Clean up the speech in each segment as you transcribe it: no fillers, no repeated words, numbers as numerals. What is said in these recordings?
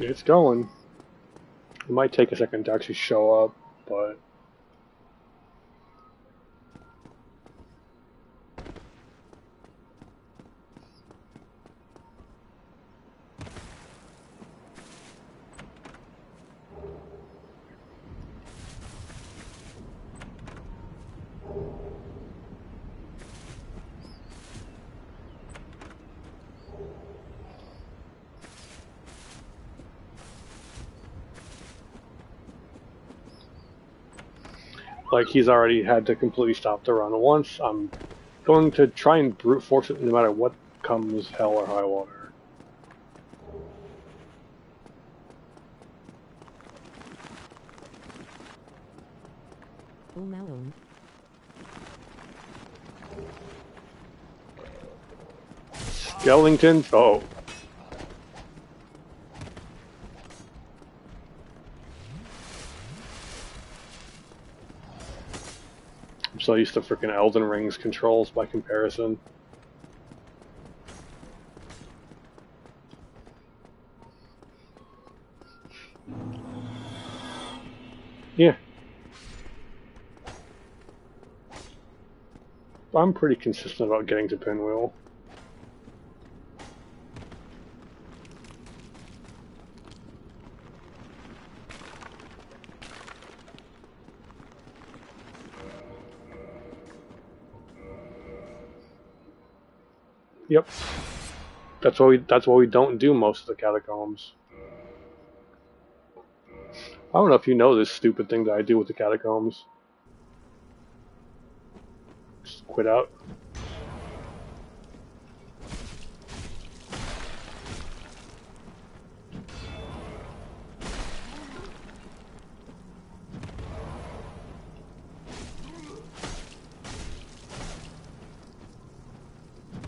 It's going. It might take a second to actually show up, but like he's already had to completely stop the run once. I'm going to try and brute force it no matter what comes hell or high water. Skellington? Oh. I'm so used to freaking Elden Ring's controls by comparison. Yeah. I'm pretty consistent about getting to Pinwheel. Yep. That's why we don't do most of the catacombs. I don't know if you know this stupid thing that I do with the catacombs. Just quit out.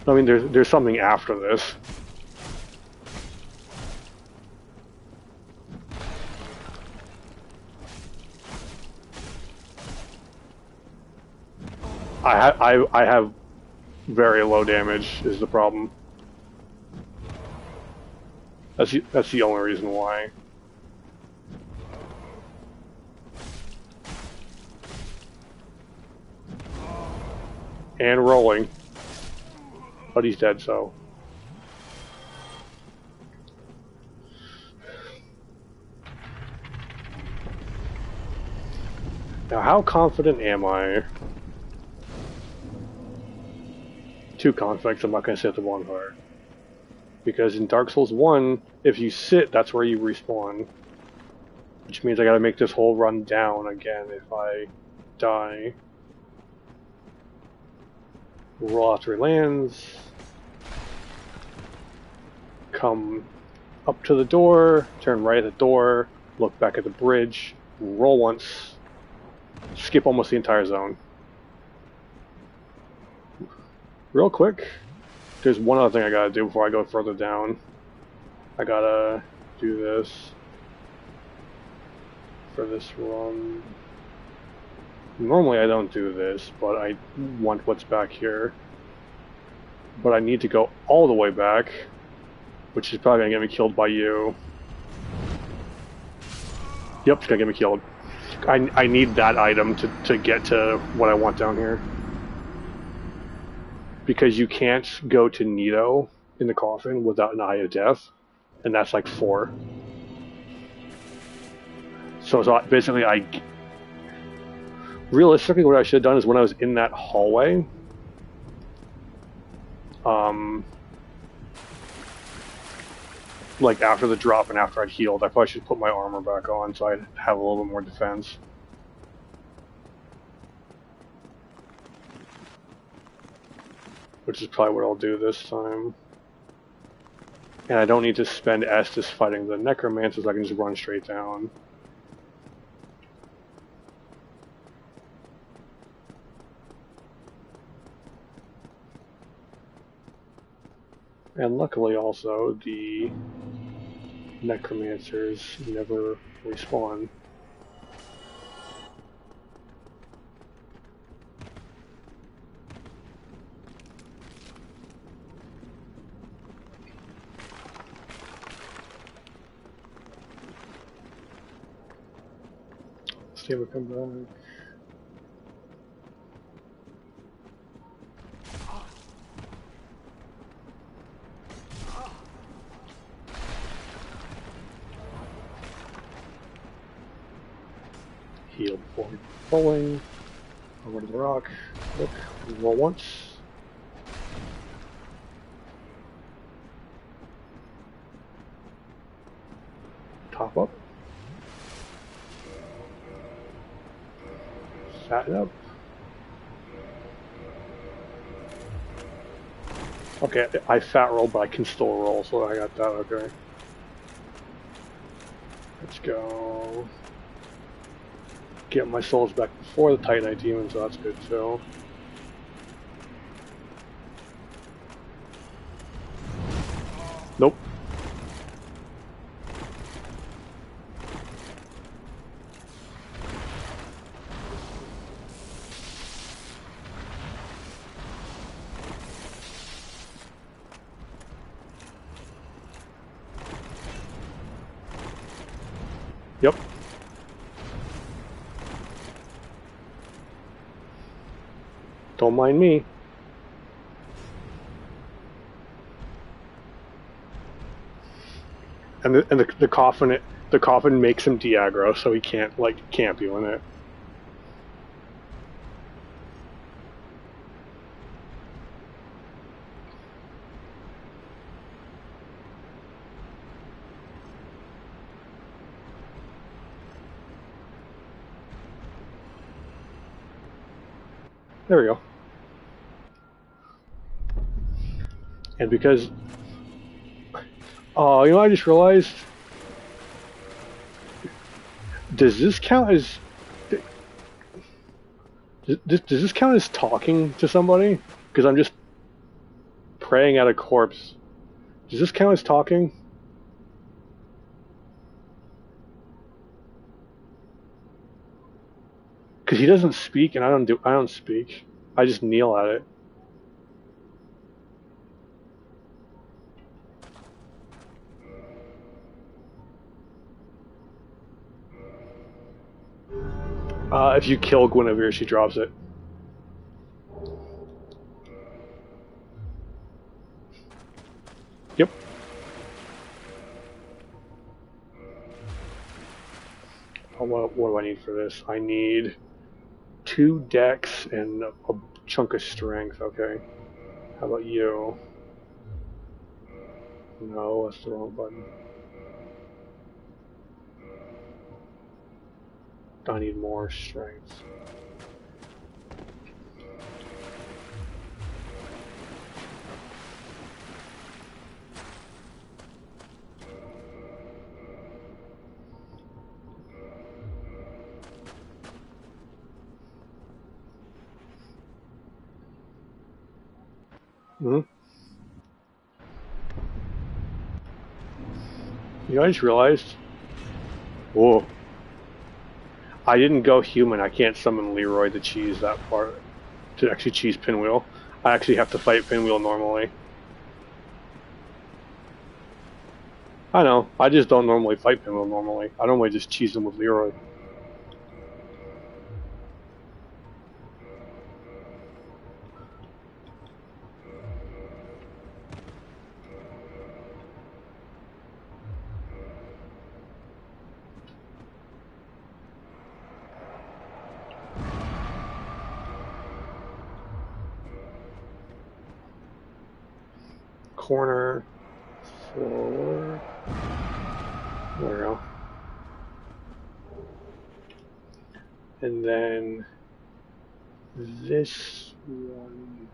I mean, there's something after this. I have very low damage is the problem. That's the only reason why. And rolling, but he's dead. So now, how confident am I? Too confident. I'm not going to sit the one part because in Dark Souls 1, if you sit, that's where you respawn. Which means I gotta make this whole run down again if I die. Roll out 3 lands. Come up to the door, turn right at the door, look back at the bridge, roll once, skip almost the entire zone. Real quick, there's one other thing I gotta do before I go further down. I gotta do this for this run. Normally I don't do this, but I want what's back here. But I need to go all the way back, which is probably gonna get me killed by you. Yep, it's gonna get me killed. I need that item to get to what I want down here. Because you can't go to Nito in the coffin without an Eye of Death, and that's like 4. So basically, realistically, what I should have done is when I was in that hallway, like after the drop and after I'd healed, I probably should put my armor back on so I'd have a little bit more defense. Which is probably what I'll do this time. And I don't need to spend Estus fighting the Necromancers, I can just run straight down. And luckily also, the Necromancers never respawn. see him come back. Heal before falling. Over to the rock. Look. Roll once. Top up. Sat up. Okay, I fat roll, but I can still roll, so I got that, okay. Let's go. Get my souls back before the Titanite demon, so that's good too. Nope. Yep. Don't mind me. And the coffin makes him de-aggro, so he can't like camp you in it. There we go. And because, oh, you know, I just realized. Does this count as? Does this count as talking to somebody? Because I'm just praying at a corpse. Does this count as talking? Because he doesn't speak, and I don't speak. I just kneel at it. If you kill Guinevere, she drops it. Yep. What do I need for this? I need 2 dex and a chunk of strength. Okay. How about you? No, that's the wrong button. I need more strength. Mm-hmm. You know, I just realized. Whoa. I didn't go human. I can't summon Leroy to cheese that part. To actually cheese Pinwheel. I actually have to fight Pinwheel normally. I know. I just don't normally fight Pinwheel normally. I normally just cheese him with Leroy. Corner. Forward. There we go. And then this one.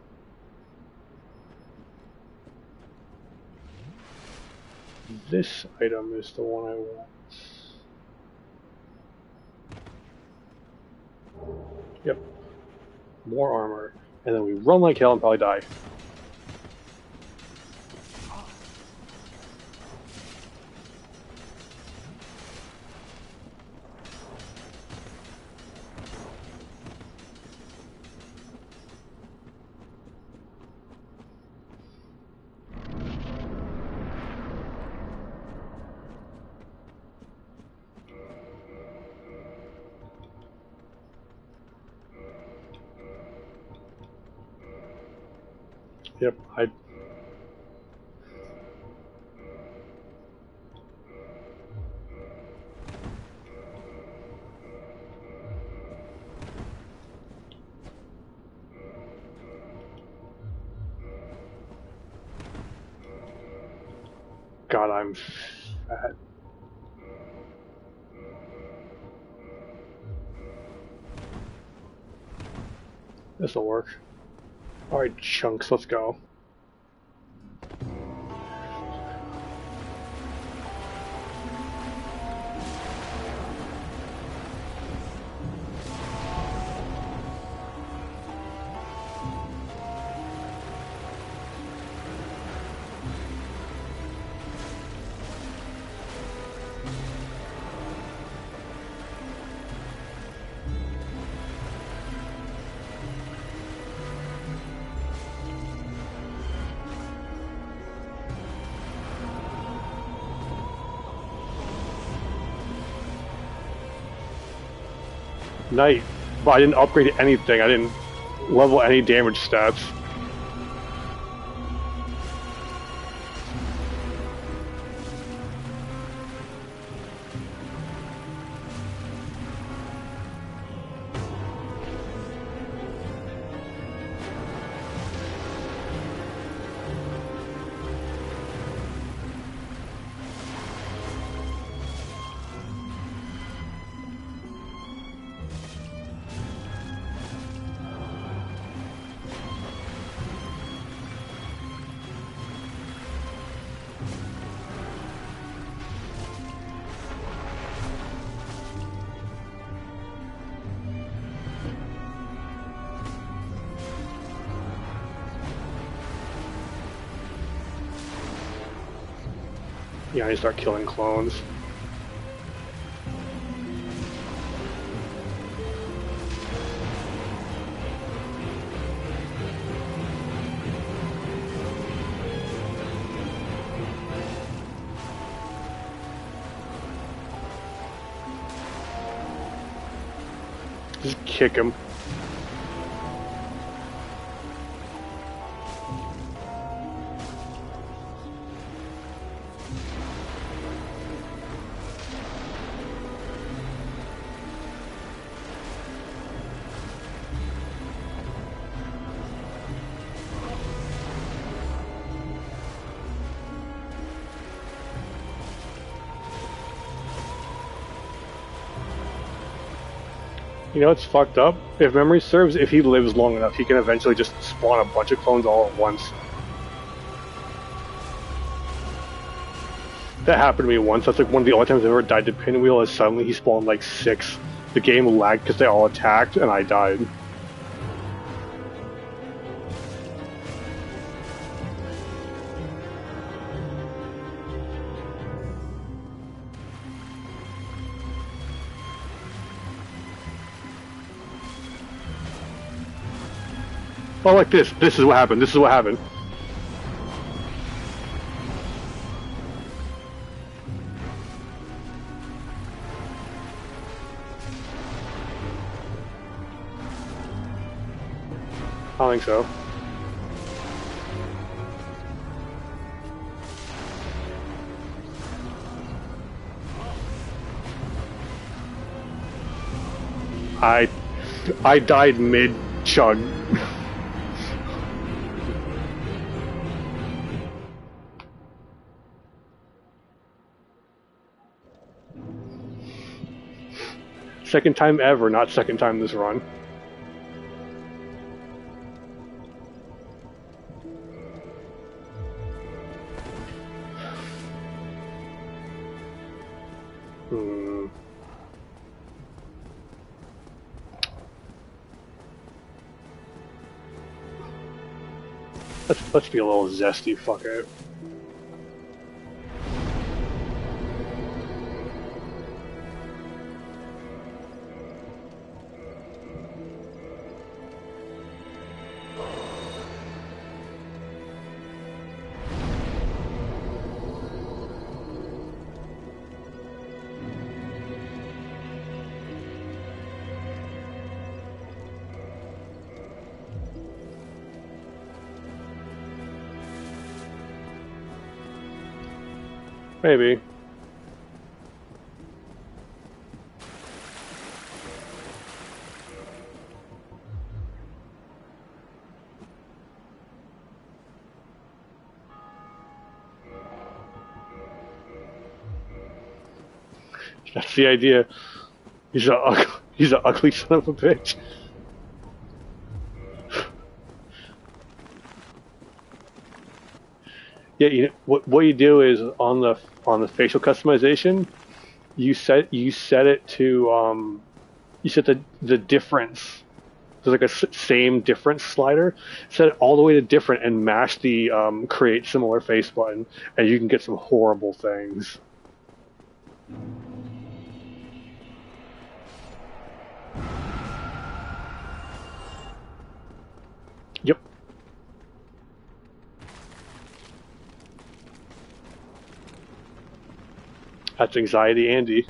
This item is the one I want. Yep. More armor. And then we run like hell and probably die. Yep, I. God, I'm fat. This'll work. Alright, chunks, let's go. Knight. But I didn't upgrade anything. I didn't level any damage stats. Yeah, I need to start killing clones. Just kick him. You know, it's fucked up. If memory serves, if he lives long enough, he can eventually just spawn a bunch of clones all at once. That happened to me once. That's like one of the only times I've ever died to Pinwheel, is suddenly he spawned like 6. The game lagged because they all attacked, and I died. Oh, like this. This is what happened. This is what happened. I don't think so. I died mid chug. Second time ever, not second time this run. Let's be a little zesty, fuck it. Maybe. That's the idea. He's an ugly son of a bitch. Yeah, what you do is on the facial customization, you set it to you set the difference. There's like a same difference slider. Set it all the way to different and mash the create similar face button, and you can get some horrible things. Yep. That's Anxiety Andy.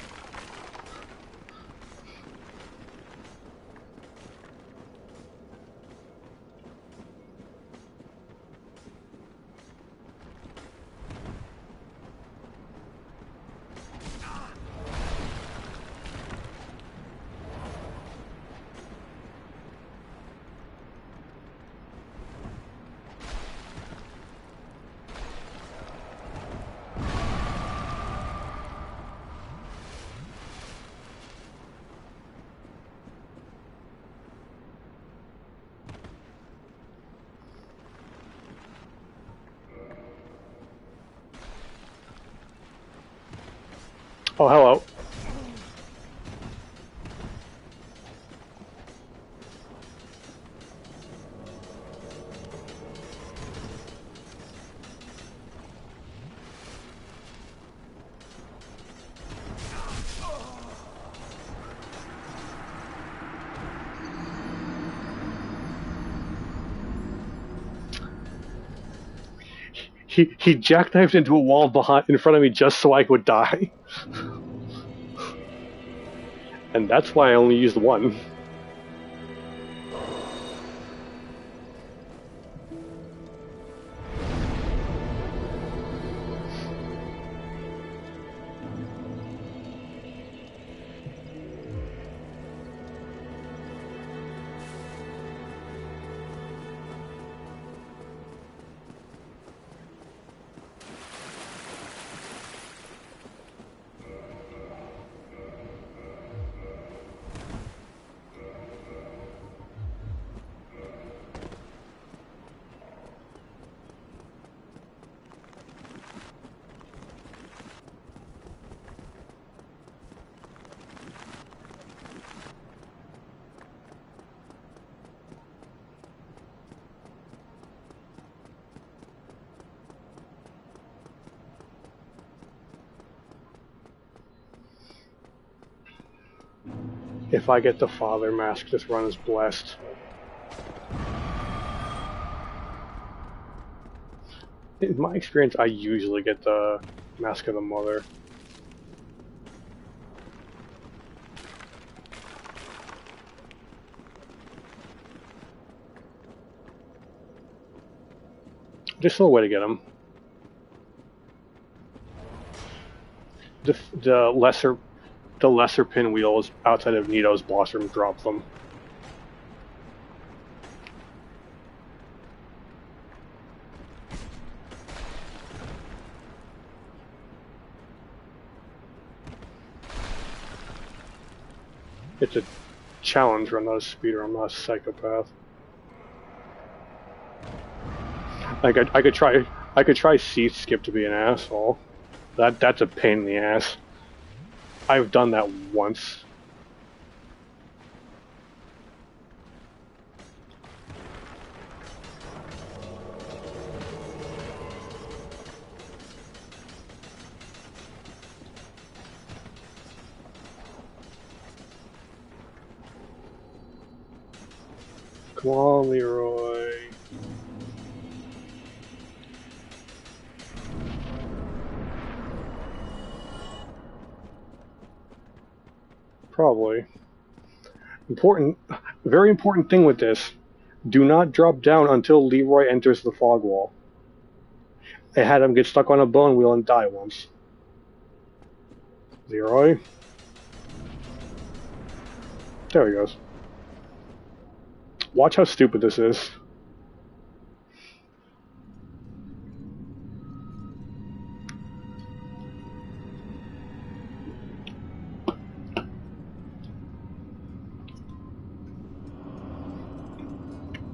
Oh, hello. He jackknifed into a wall behind in front of me just so I would die, and that's why I only used one. If I get the father mask, this run is blessed. In my experience, I usually get the mask of the mother. Just a way to get them. The lesser pinwheels outside of Nito's Blossom drop them. It's a challenge run, not a speeder. I'm not a psychopath. Like I could try seat skip to be an asshole. That's a pain in the ass. I've done that once. Come on, Leroy. Probably. Very important thing with this. Do not drop down until Leroy enters the fog wall. I had him get stuck on a bone wheel and die once. Leroy. There he goes. Watch how stupid this is.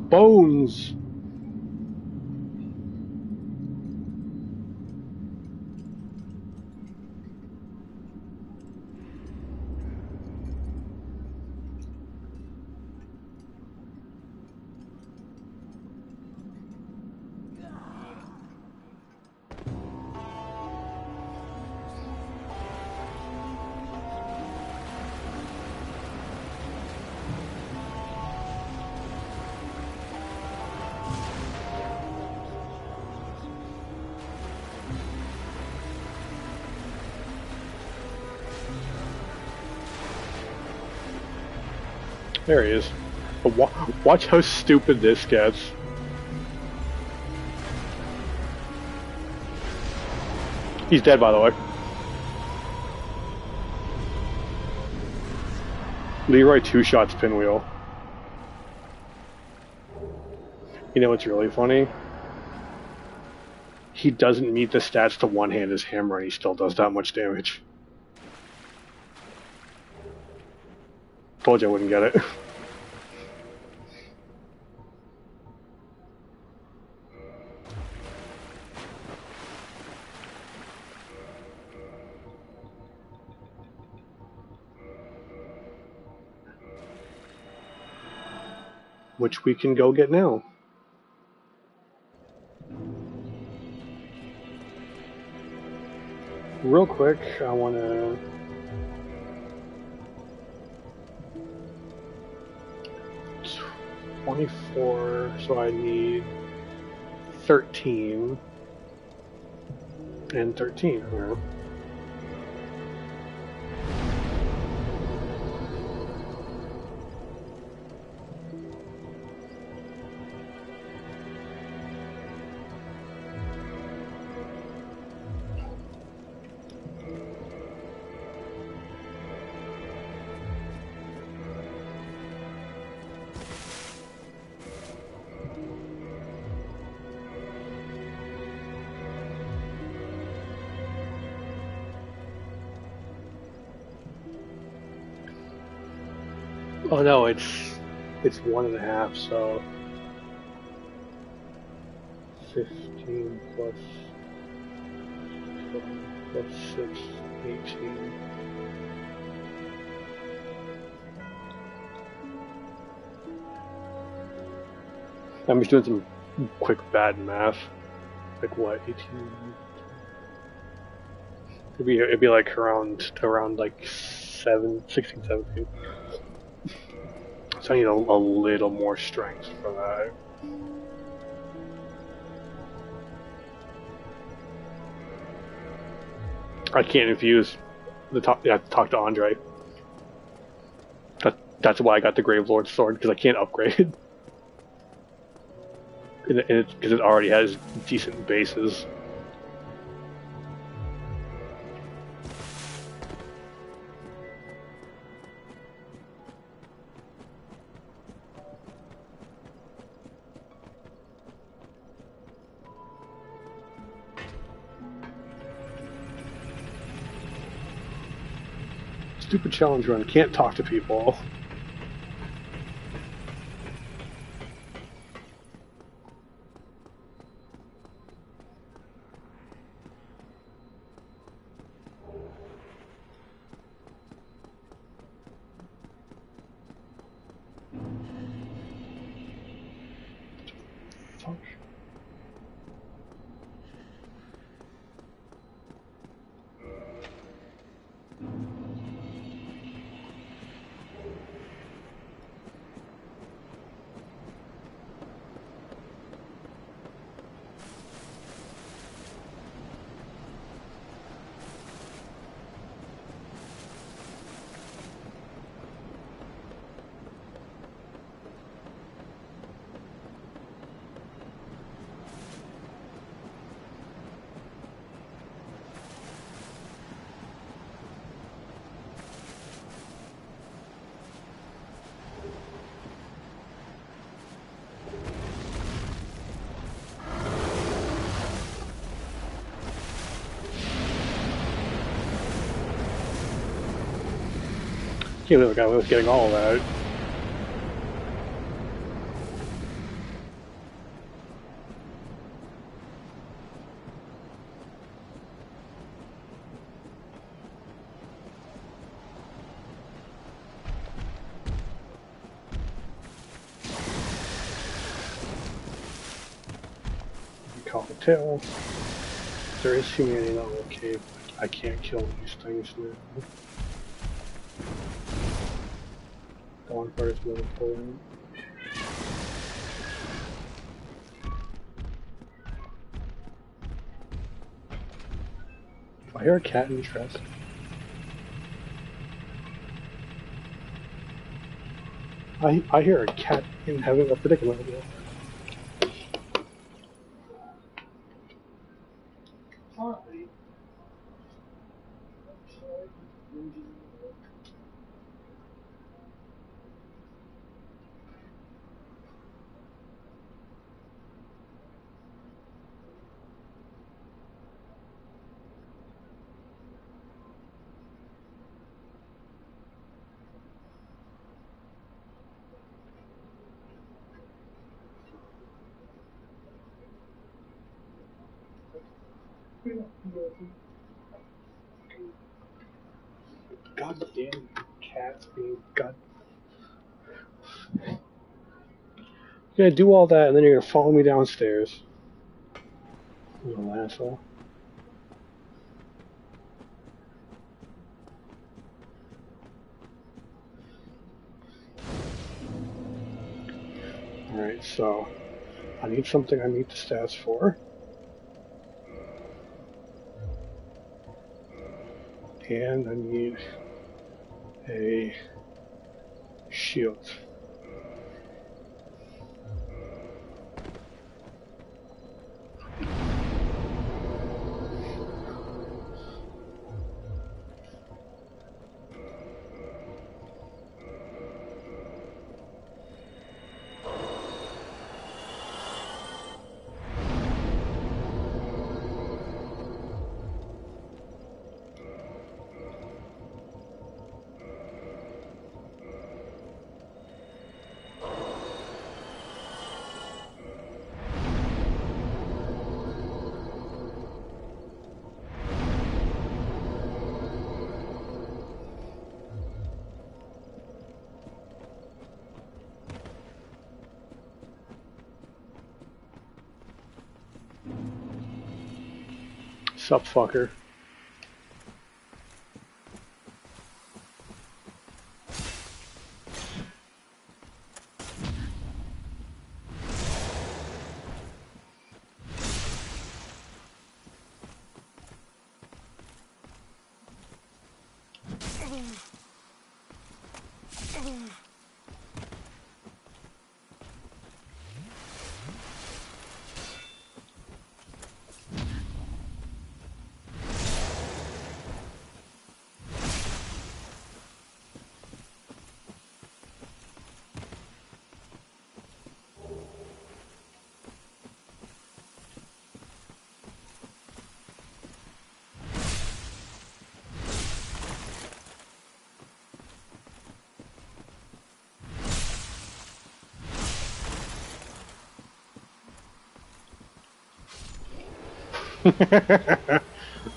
Bones! There he is. But watch how stupid this gets. He's dead, by the way. Leroy two-shots pinwheel. You know what's really funny? He doesn't meet the stats to one-hand his hammer and he still does that much damage. Told you I wouldn't get it. Which we can go get now. Real quick, I want to... $24, so I need 13 and 13. Yeah. Oh no, it's 1.5, so 15 plus 12 plus 6, 18. I'm just doing some quick bad math. Like what, 18? It'd be like around like 16, 17. So I need a little more strength for that. I can't infuse the top. Yeah, I have to talk to Andre. That's why I got the Grave Lord sword, because I can't upgrade. Because it already has decent bases. Stupid challenge run, can't talk to people. Fuck. can't believe the guy was getting all of that. Call the tail. There is humanity in the cave, but I can't kill these things now. The one part is really important. Do I hear a cat in distress? I hear a cat in having a predicament. God damn cats being gut. You're gonna do all that and then you're gonna follow me downstairs. Little asshole. Alright, so I need something I need the stats for. And I need a shield. Sup, fucker.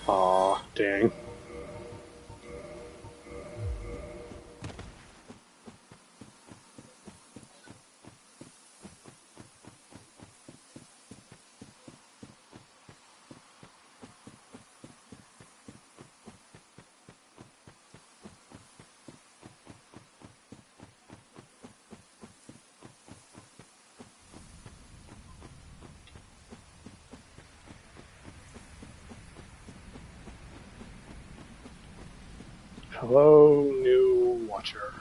Aw, dang. Hello, new watcher.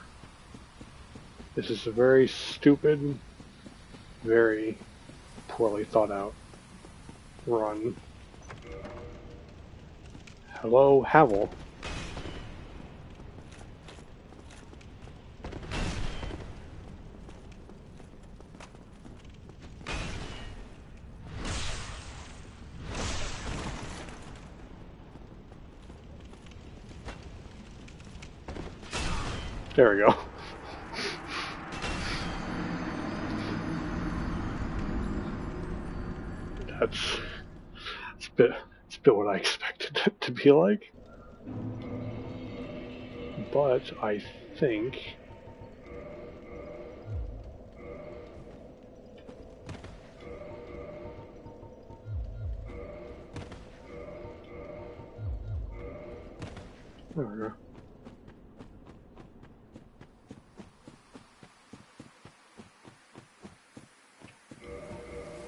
This is a very stupid, very poorly thought out run. Hello, Havel. There we go. That's it's a bit what I expected it to be like. But I think there we go.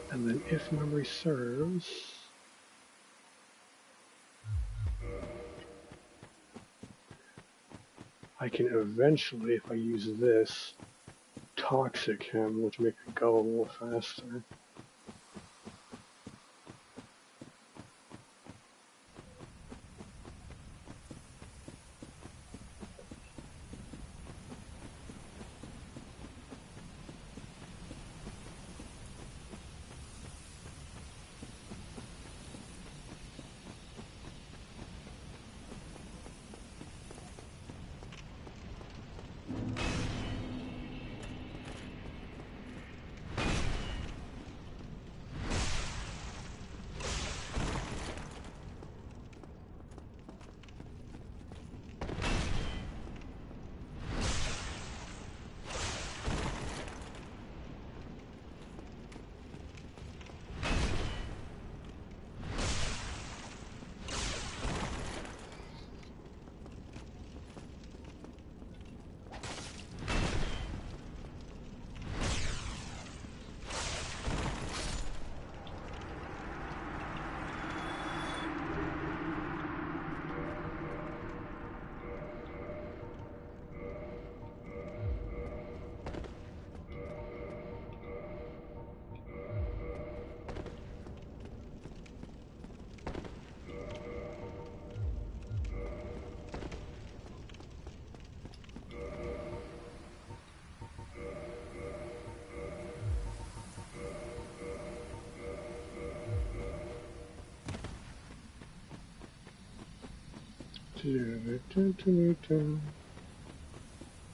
And then if memory serves, I can eventually, if I use this, toxic him, which makes it go a little faster.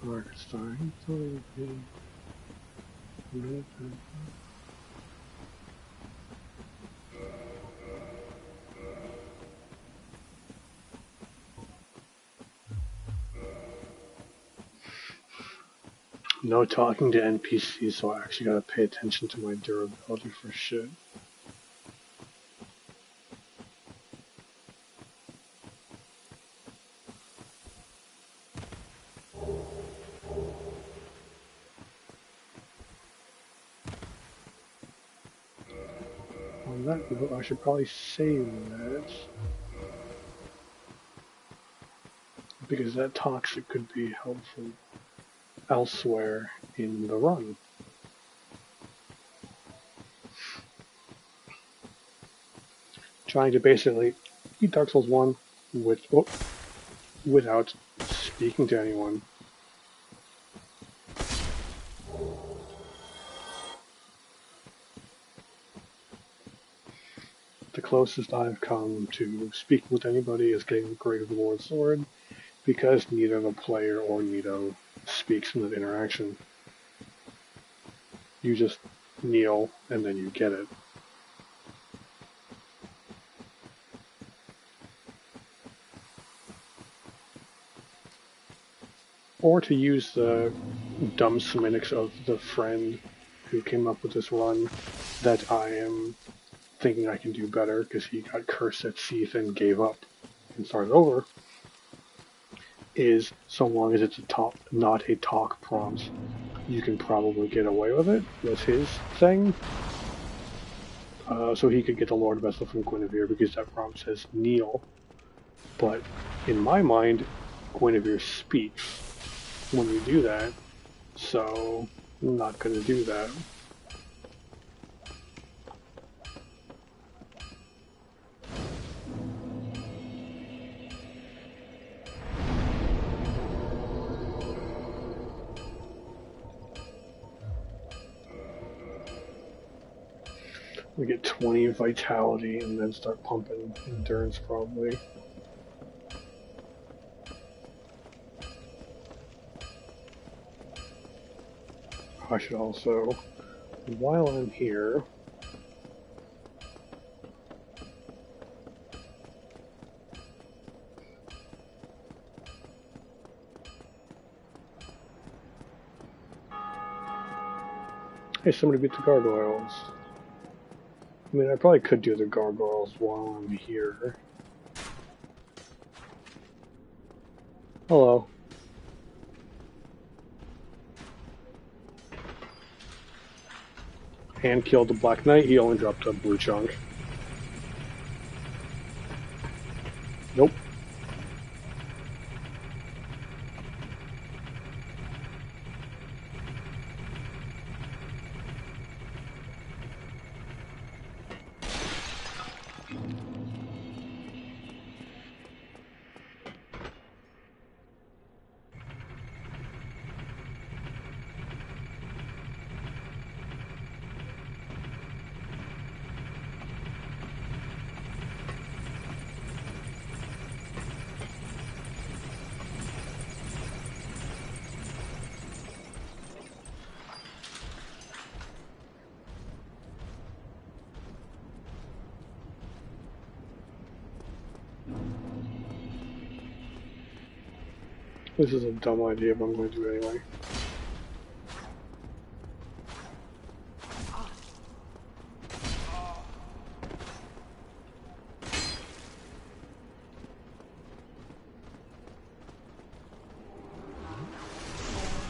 Arkenstein. No talking to NPCs, so I actually gotta pay attention to my durability for shit. On that note, I should probably save that, because that toxic could be helpful elsewhere in the run. Trying to basically beat Dark Souls 1 without speaking to anyone. The closest I've come to speaking with anybody is getting the Great of the Lord Sword, because neither the player or Nito speaks in that interaction. You just kneel and then you get it. Or to use the dumb semantics of the friend who came up with this run, that I am thinking I can do better because he got cursed at Seath and gave up and started over, is so long as it's not a talk prompt, you can probably get away with it, was his thing. So he could get the Lord Vessel from Guinevere because that prompt says kneel. But in my mind, Guinevere speaks when you do that, so I'm not going to do that. We get 20 vitality and then start pumping endurance probably. I should also, while I'm here, hey, somebody beat the gargoyles. I mean, I probably could do the gargoyles while I'm here. Hello. Hand killed the Black Knight, he only dropped a blue chunk. Nope. This is a dumb idea, but I'm going to do it anyway.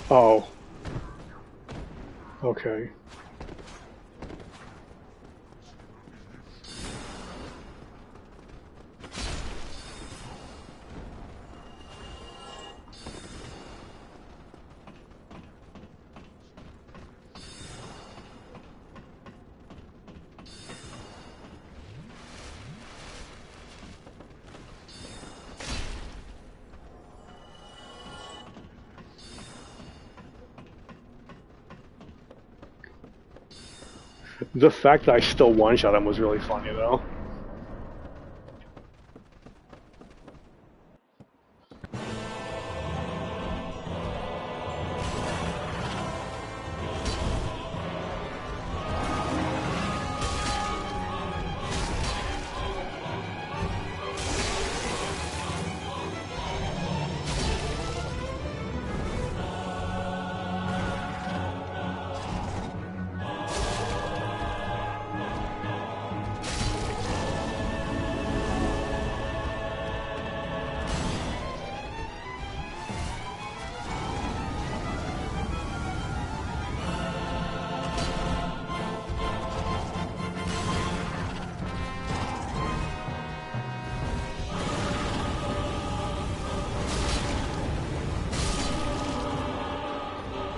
Oh. Okay. The fact that I still one-shot him was really funny, though.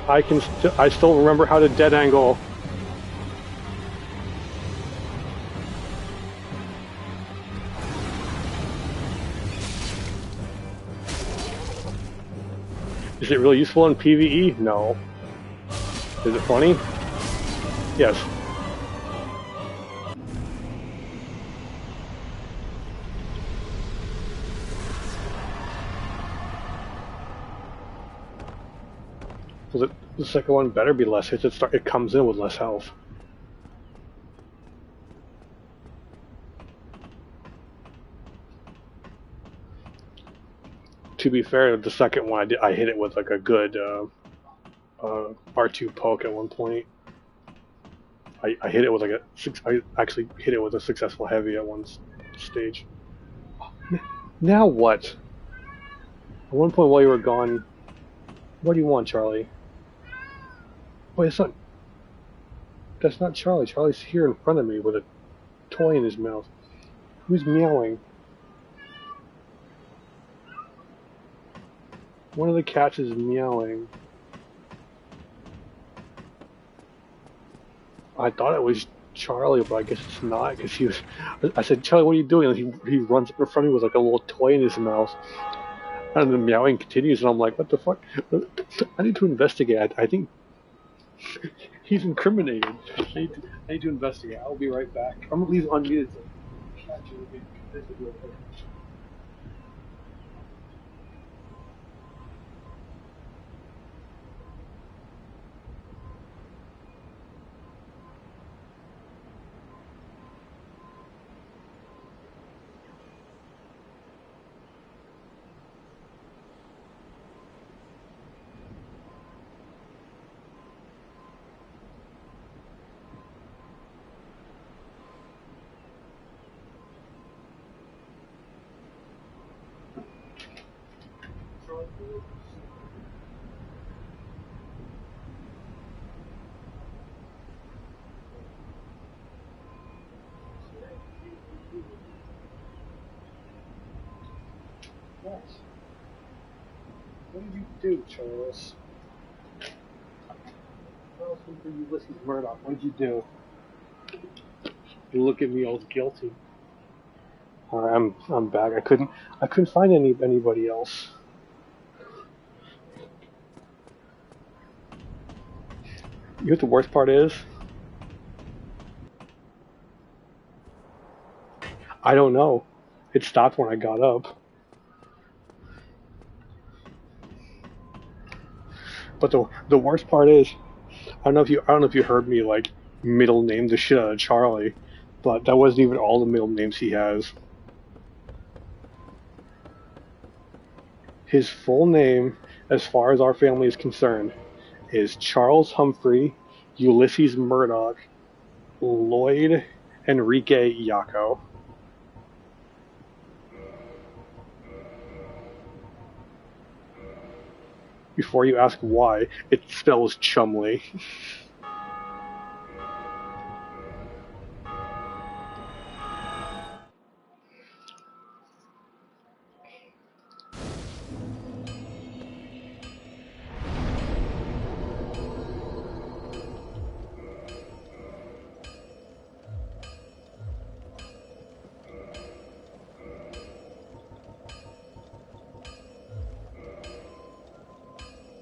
I still remember how to dead angle. Is it really useful in PvE? No. Is it funny? Yes. Was it the second one better be less hits? It comes in with less health. To be fair, the second one I hit it with like a good R2 poke at one point. I hit it with like I actually hit it with a successful heavy at one stage. Now what? At one point while you were gone, what do you want, Charlie? Wait, that's not Charlie. Charlie's here in front of me with a toy in his mouth. Who's meowing? One of the cats is meowing. I thought it was Charlie, but I guess it's not because he was. I said, Charlie, what are you doing? And he runs up in front of me with like a little toy in his mouth, and the meowing continues. And I'm like, what the fuck? I need to investigate. I think he's incriminated. I need to investigate. I'll be right back. I'm gonna leave unmuted. What? What did you do, Charles? Charles for Ulysses Murdoch. What did you do? You look at me all guilty. Alright, I'm back. I couldn't find anybody else. You know what the worst part is? I don't know. It stopped when I got up. But the worst part is, I don't know if you heard me like middle name the shit out of Charlie, but that wasn't even all the middle names he has. His full name, as far as our family is concerned, is Charles Humphrey Ulysses Murdoch Lloyd Enrique Yako. Before you ask why, it spells Chumley.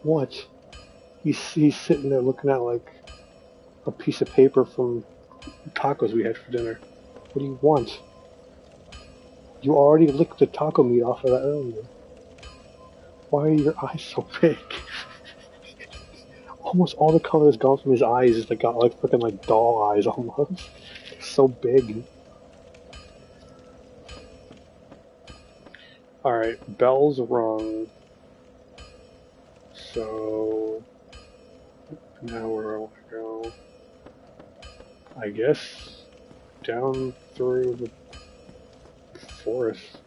What? He's sitting there looking at like a piece of paper from tacos we had for dinner. What do you want? You already licked the taco meat off of that earlier. Why are your eyes so big? Almost all the color is gone from his eyes. It's like got like freaking like doll eyes almost. So big. Alright, bell's rung. So now where do I go? I guess down through the forest.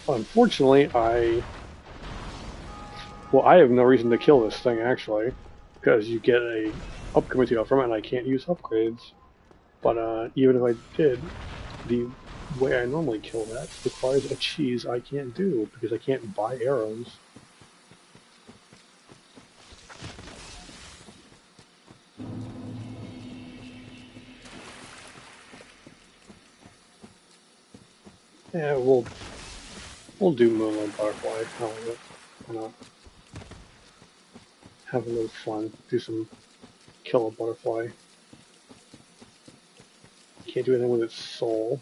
Unfortunately, I have no reason to kill this thing actually, because you get a upgrade material from it, and I can't use upgrades. But even if I did, the way I normally kill that requires a cheese I can't do because I can't buy arrows. Yeah, we'll do Moonlight Butterfly. However, why not? Have a little fun. Do some kill a butterfly. Can't do anything with its soul.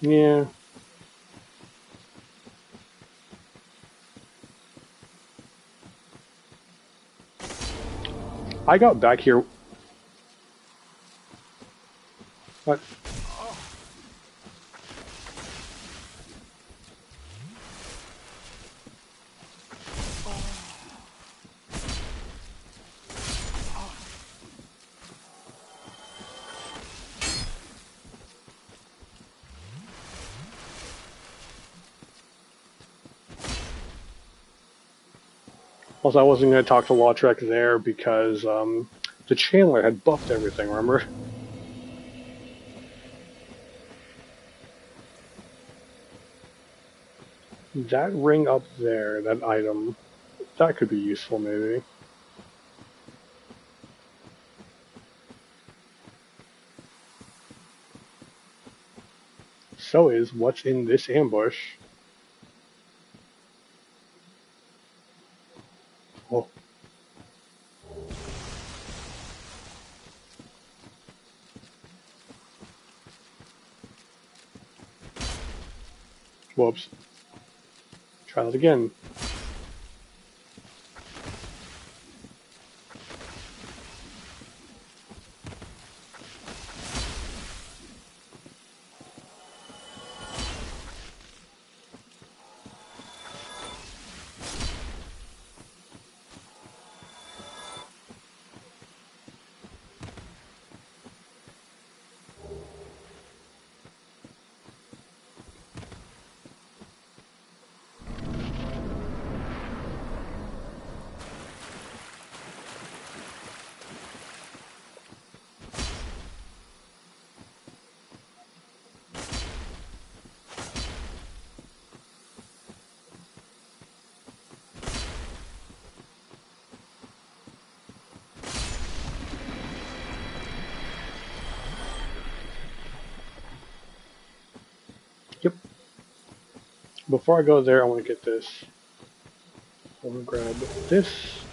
Yeah. I got back here. What? Also, I wasn't going to talk to Lautrec there because the Chandler had buffed everything, remember? That ring up there, that item, that could be useful maybe. So is what's in this ambush. Oh. Whoops. Try that again. Yep. Before I go there, I want to get this. I want to grab this,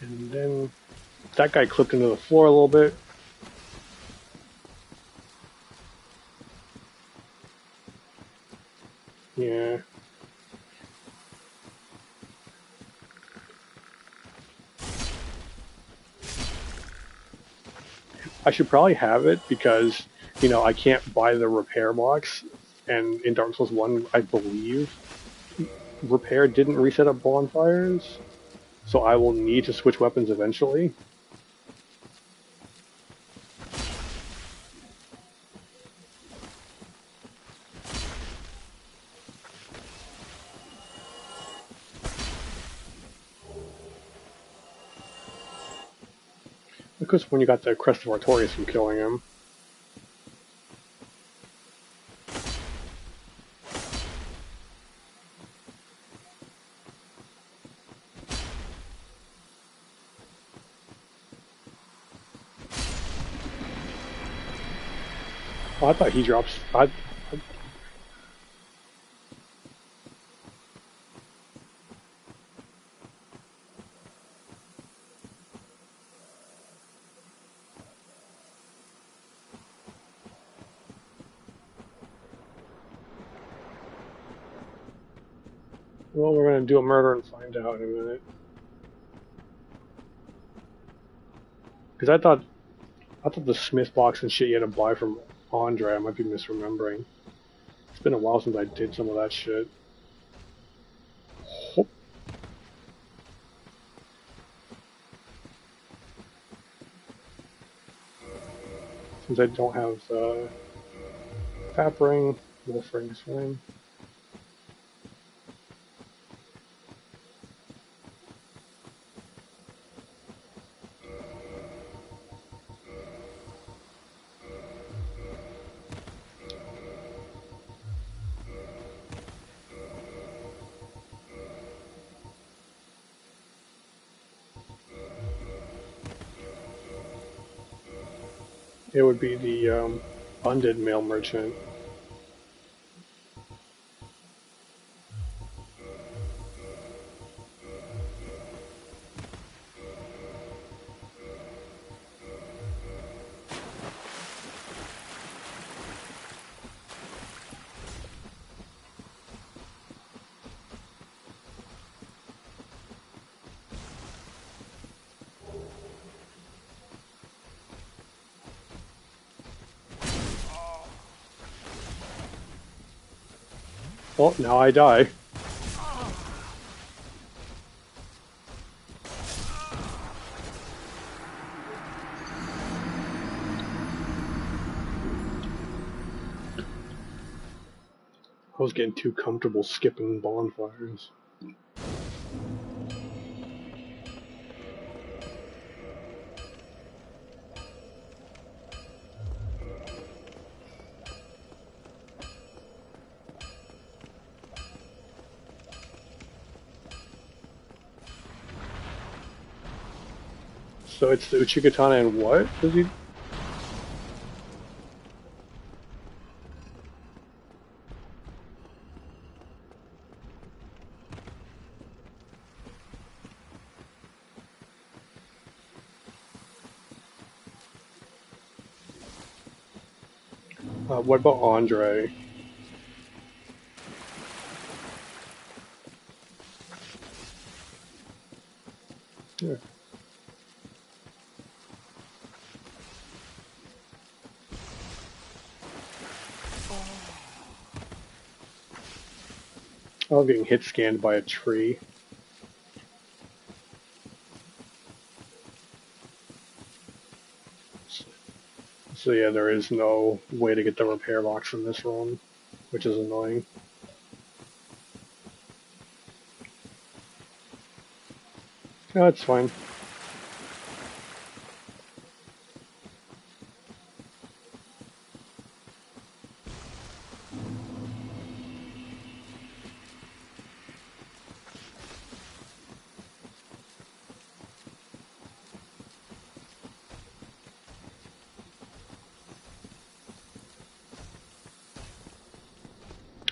and then that guy clipped into the floor a little bit. Yeah. I should probably have it because, you know, I can't buy the repair box. And in Dark Souls 1, I believe repair didn't reset up bonfires. So I will need to switch weapons eventually. Because when you got the Crest of Artorias from killing him. Oh, I thought he drops. Well, we're gonna do a murder and find out in a minute. Because I thought the Smith box and shit you had to buy from Andre. I might be misremembering. It's been a while since I did some of that shit. Hope. Since I don't have Fap Ring, Wolf Ring is fine. It would be the Undead Mail Merchant. Oh, now I die. I was getting too comfortable skipping bonfires. So it's the Uchigatana and what? Does he? What about Andre? Yeah. I was getting hit scanned by a tree. So yeah, there is no way to get the repair box in this run, which is annoying. No, it's fine.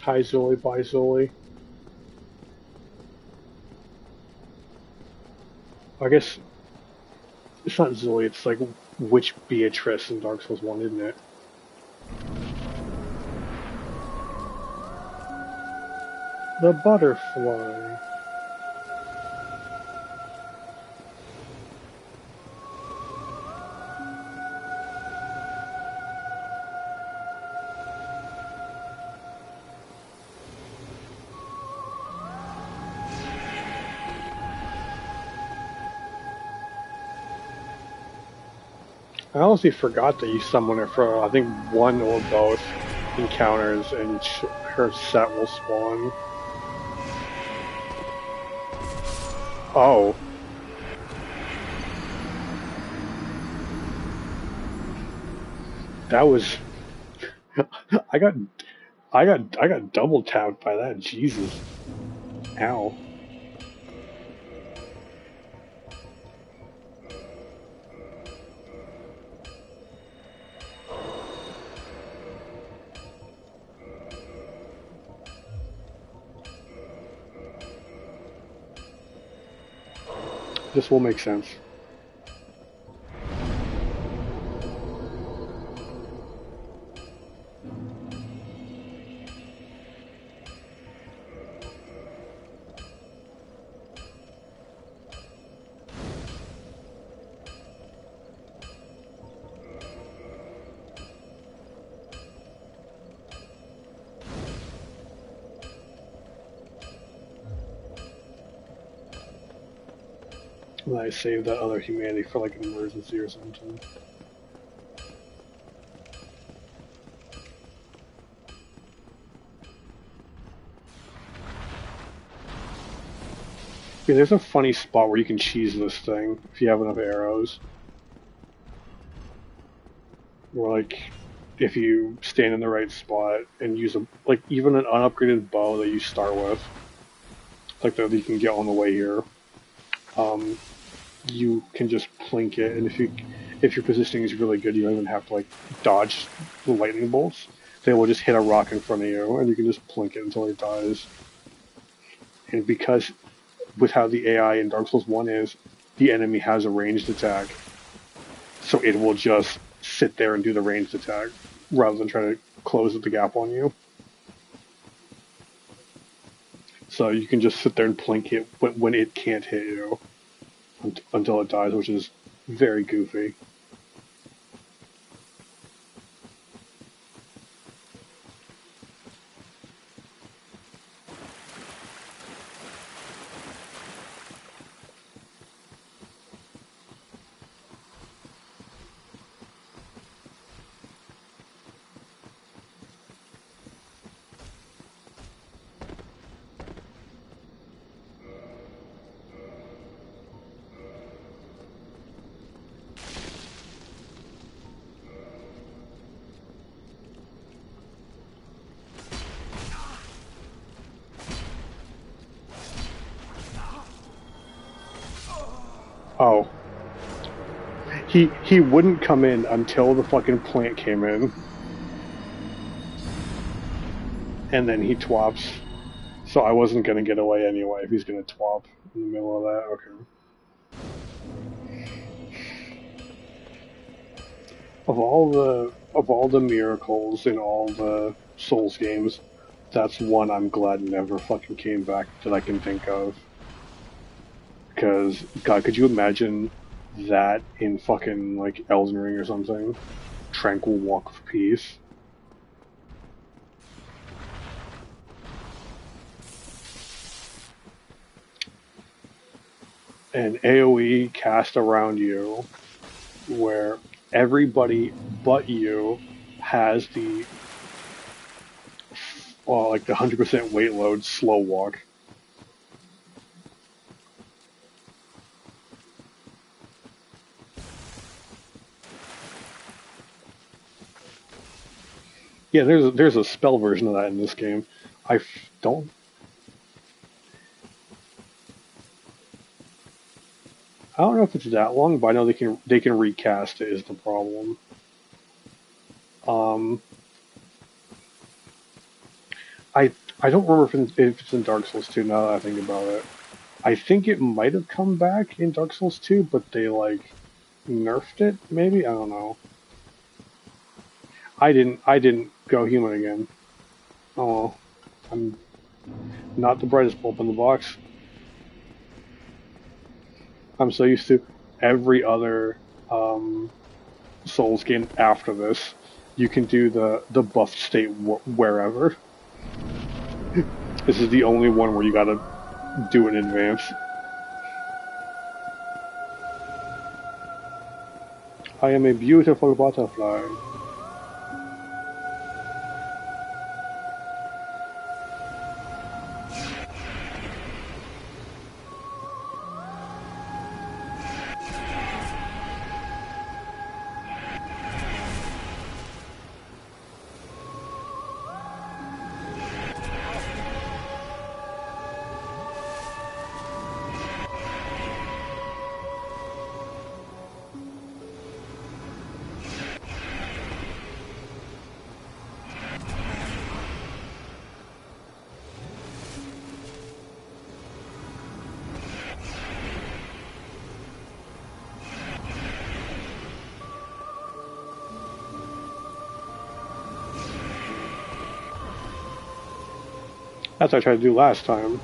Hi Zoli, bye Zoli. I guess it's not Zoli, it's like Witch Beatrice in Dark Souls 1, isn't it? The butterfly. I honestly forgot that you summon her for, I think, one or both encounters and her set will spawn. Oh. That was... I got... I got double tapped by that. Jesus. Ow. This will make sense. And I saved that other humanity for like an emergency or something. Yeah, there's a funny spot where you can cheese this thing if you have enough arrows. Or like, if you stand in the right spot and use a like even an unupgraded bow that you start with, like that you can get on the way here, um, you can just plink it, and if your positioning is really good, you don't even have to like dodge the lightning bolts. They will just hit a rock in front of you, and you can just plink it until it dies. And because with how the AI in Dark Souls 1 is, the enemy has a ranged attack, so it will just sit there and do the ranged attack rather than try to close the gap on you. So you can just sit there and plink it when it can't hit you until it dies, which is very goofy. Oh, he wouldn't come in until the fucking plant came in, and then he twops. So I wasn't gonna get away anyway if he's gonna twop in the middle of that. Okay. Of all the miracles in all the Souls games, that's one I'm glad never fucking came back that I can think of. Because God, could you imagine that in fucking like Elden Ring or something? Tranquil Walk of Peace. An AoE cast around you where everybody but you has the like the 100% weight load slow walk. Yeah, there's a spell version of that in this game. I don't. I don't know if it's that long, but I know they can recast it. Is the problem? Um, I I don't remember if it's in Dark Souls 2 now that I think about it. I think it might have come back in Dark Souls 2, but they like nerfed it, maybe? I don't know. I didn't go human again. Oh well. I'm not the brightest bulb in the box. I'm so used to every other Souls game after this. You can do the buff state wherever. This is the only one where you gotta do it in advance. I am a beautiful butterfly. That's what I tried to do last time.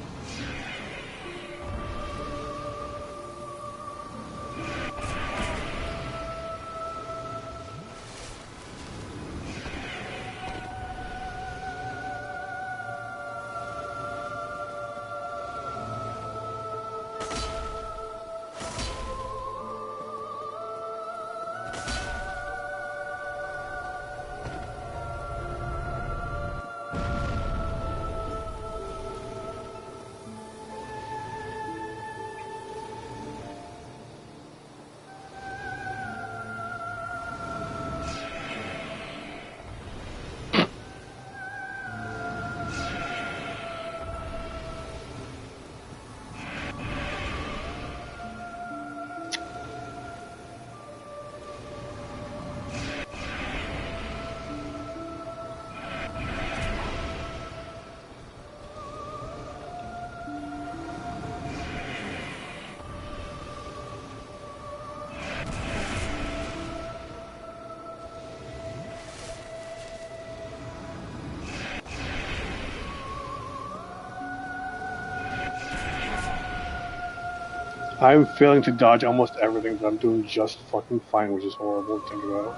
I'm failing to dodge almost everything, but I'm doing just fucking fine, which is horrible to think about.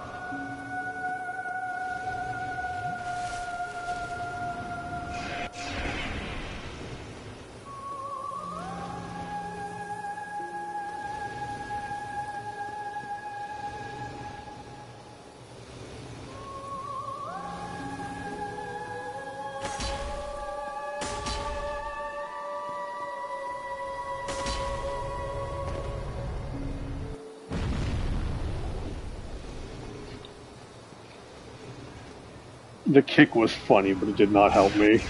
The kick was funny, but it did not help me.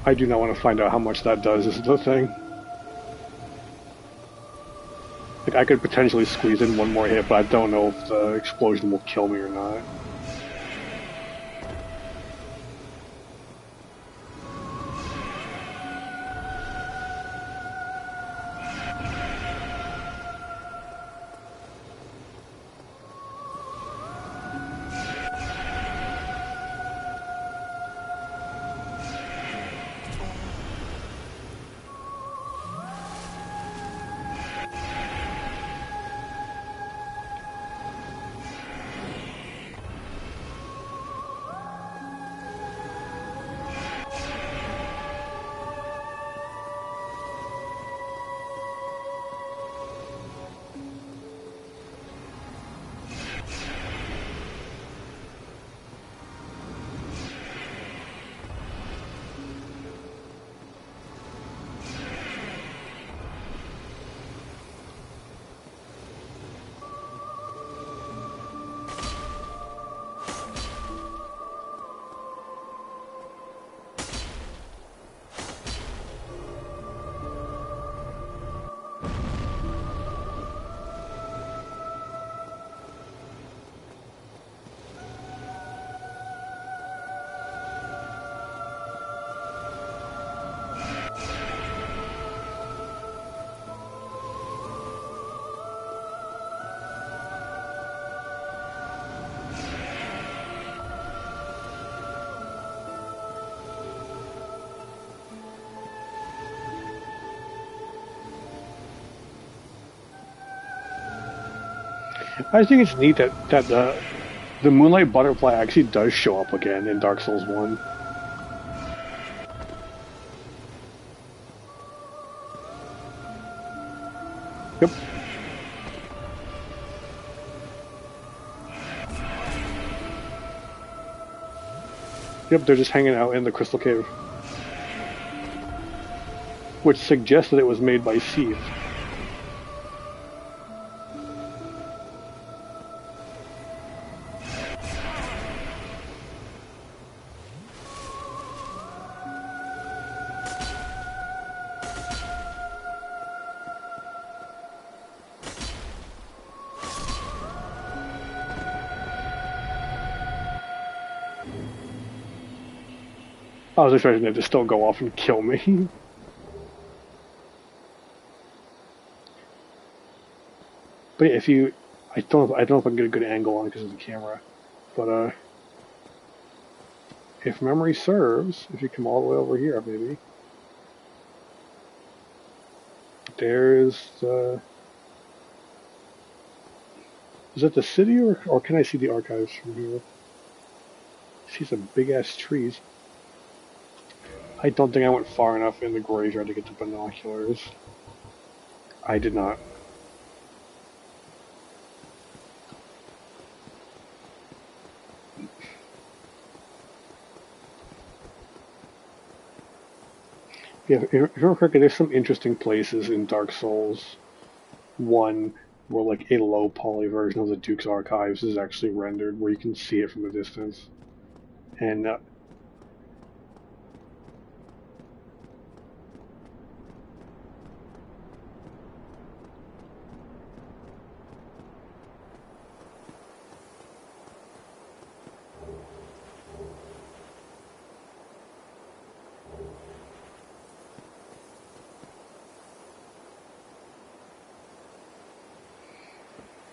I do not want to find out how much that does, is the thing. Like, I could potentially squeeze in one more hit, but I don't know if the explosion will kill me or not. I think it's neat that the Moonlight Butterfly actually does show up again in Dark Souls 1. Yep. Yep, they're just hanging out in the Crystal Cave. Which suggests that it was made by Seeds. I was expecting it to still go off and kill me. But if you, I don't know if I can get a good angle on it because of the camera. But if memory serves, if you come all the way over here, maybe there's is that the city or can I see the archives from here? I see some big ass trees. I don't think I went far enough in the graveyard to get the binoculars. I did not. Yeah, if you remember correctly, there's some interesting places in Dark Souls 1 where like a low poly version of the Duke's Archives is actually rendered, where you can see it from a distance. And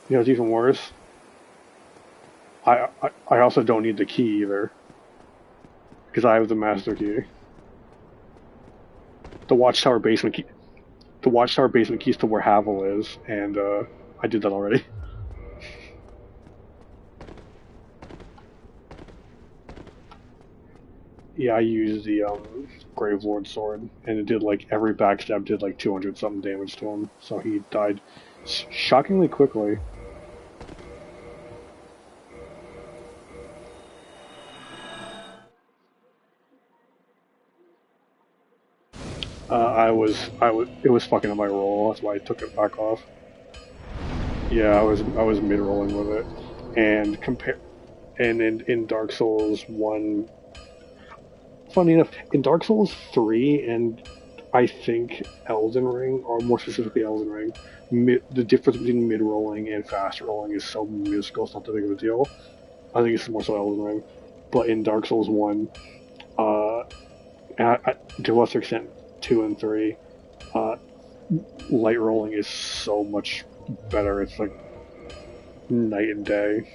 you know, it's even worse. I also don't need the key either because I have the master key. The Watchtower basement key. The Watchtower basement key is to where Havel is, and I did that already. Yeah, I used the Gravelord sword, and it did like every backstab did like 200 something damage to him, so he died shockingly quickly. It was fucking up my roll. That's why I took it back off. Yeah, I was mid rolling with it, and in Dark Souls 1, funny enough, in Dark Souls 3 and I think Elden Ring, or more specifically Elden Ring, the difference between mid rolling and fast rolling is so minuscule. It's not that big of a deal. I think it's more so Elden Ring, but in Dark Souls 1, uh, to a lesser extent 2 and 3, uh, light rolling is so much better. It's like night and day.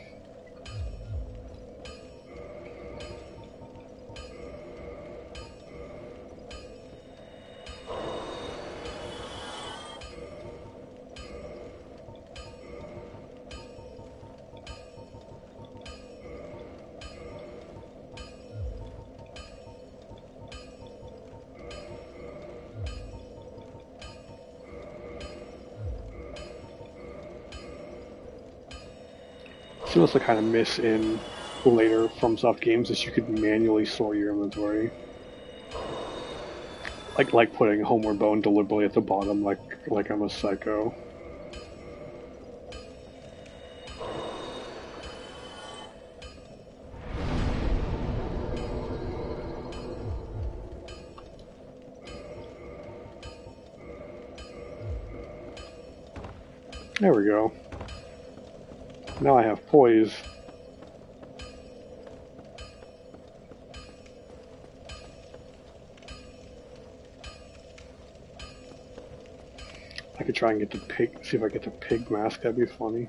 So that's the kind of miss in later FromSoft games is you could manually sort your inventory. Like putting Homeward Bone deliberately at the bottom, like I'm a psycho. There we go. Now I have poise. I could try and get the pig, see if I get the pig mask, that'd be funny.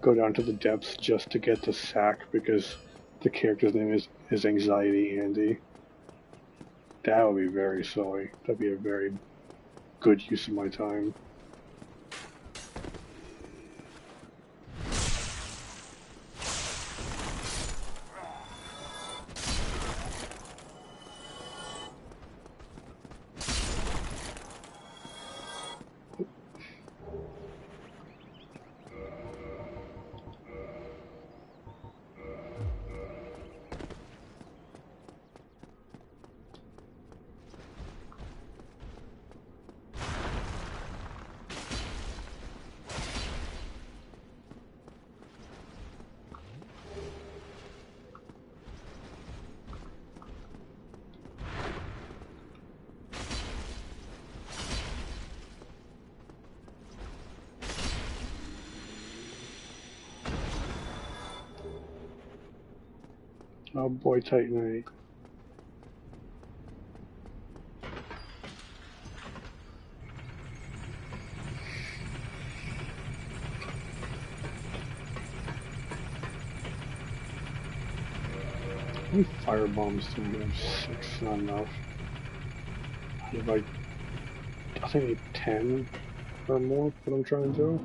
Go down to the depths just to get the sack because the character's name is Anxiety Andy. That would be very silly. That'd be a very good use of my time. Oh boy, Titanite. How many fire bombs do I have? 6, not enough. I have like, I think I need 10 or more, what I'm trying to do.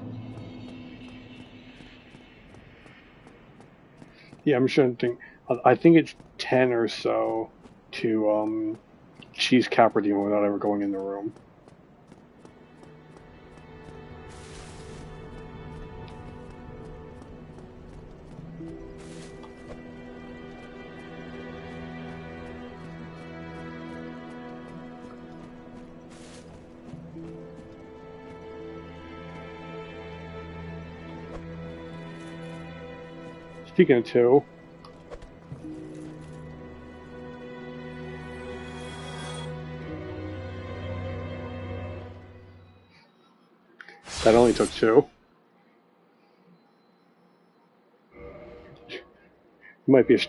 Yeah, I'm trying to think. I think it's 10 or so to cheese Capra Demon without ever going in the room. Speaking of 2, that only took 2. Might be a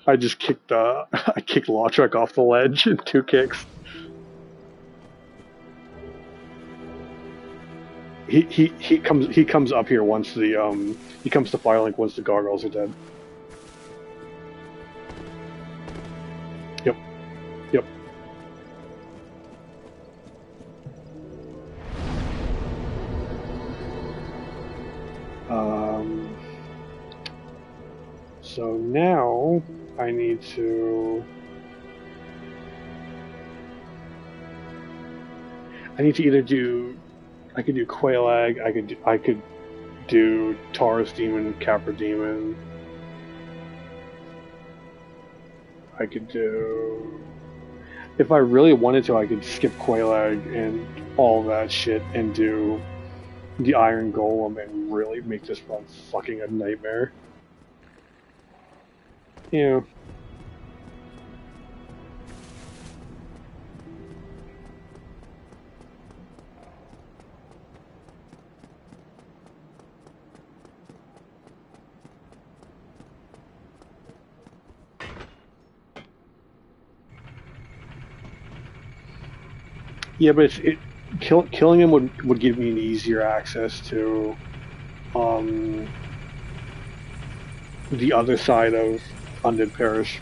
I just kicked I kicked Lautrec off the ledge in 2 kicks. He comes up here once the he comes to Firelink once the gargoyles are dead. Yep. Yep. So now I need to either do I could do Quailag, I could do Taurus Demon, Capra Demon. I could do, if I really wanted to, I could skip Quailag and all that shit and do the Iron Golem and really make this run fucking a nightmare. Yeah. Yeah, but killing him would give me an easier access to the other side of Undead Parish.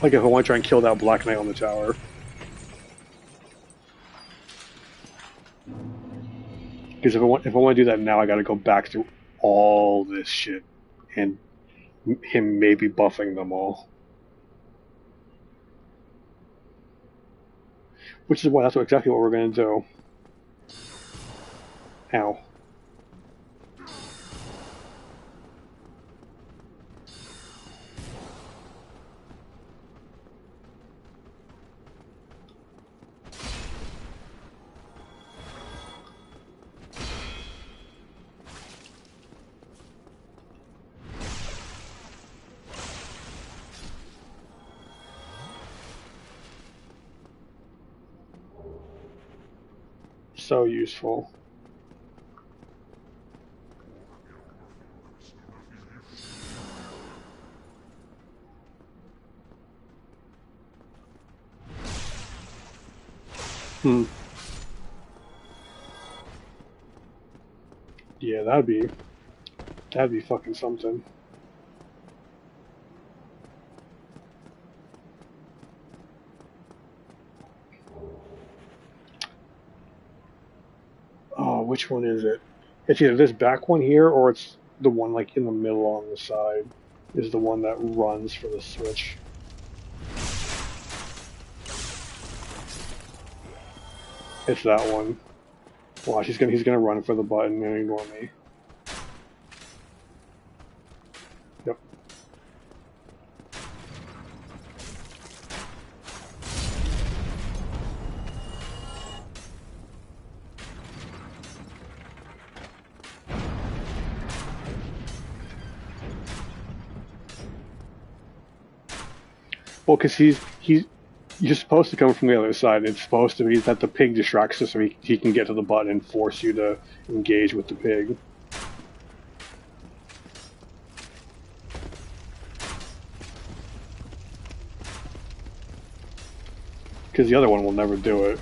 Like if I want to try and kill that Black Knight on the tower. Because if I want to do that now, I got to go back through all this shit and him maybe buffing them all. Which is why that's exactly what we're going to do. Ow. So useful. Yeah, that'd be fucking something. which one is it? It's either this back one here or it's the one like in the middle on the side. Is the one that runs for the switch. It's that one. Watch, he's gonna run for the button and ignore me. Yep. Well, because you're supposed to come from the other side. It's supposed to be that the pig distracts us so he can get to the button and force you to engage with the pig. Because the other one will never do it.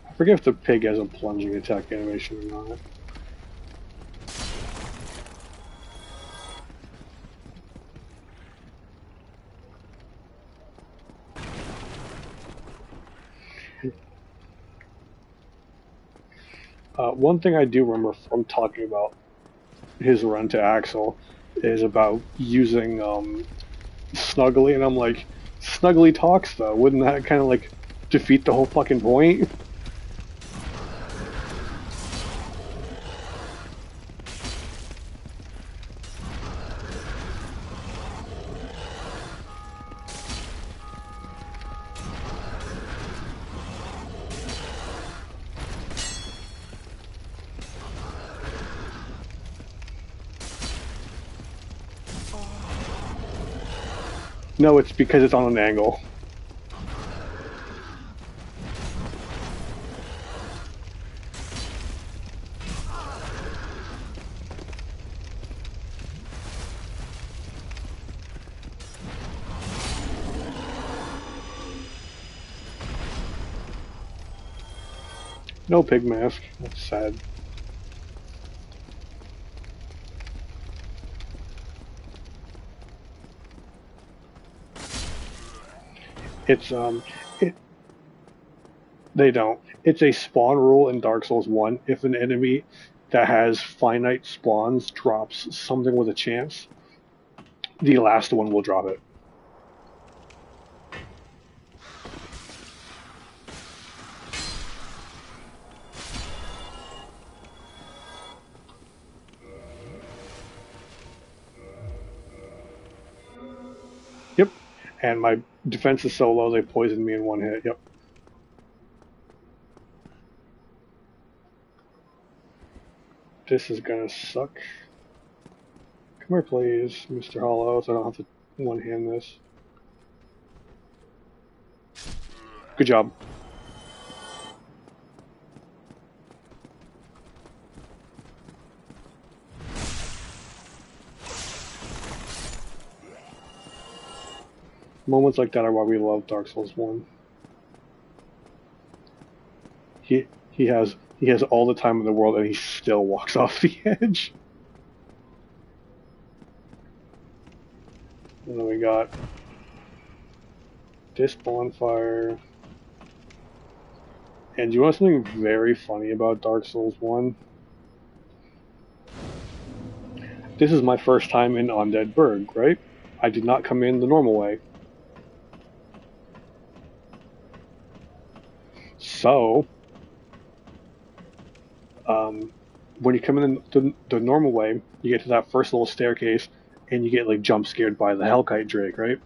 I forget if the pig has a plunging attack animation or not. One thing I do remember from talking about his run to Axel is about using Snuggly, and I'm like, Snuggly talks though, wouldn't that kind of like defeat the whole fucking point? No, it's because it's on an angle. No pig mask. That's sad. It's they don't. It's a spawn rule in Dark Souls 1. If an enemy that has finite spawns drops something with a chance, the last one will drop it. Yep. And my defense is so low they poisoned me in one hit. Yep. This is gonna suck. Come here, please, Mr. Hollow, so I don't have to one-hand this. Good job. Moments like that are why we love Dark Souls 1. He has all the time in the world and he still walks off the edge. And then we got this bonfire. And do you want something very funny about Dark Souls 1? This is my first time in Undead Burg, right? I did not come in the normal way. So, when you come in the normal way, you get to that first little staircase, and you get like jump scared by the Hellkite Drake, right?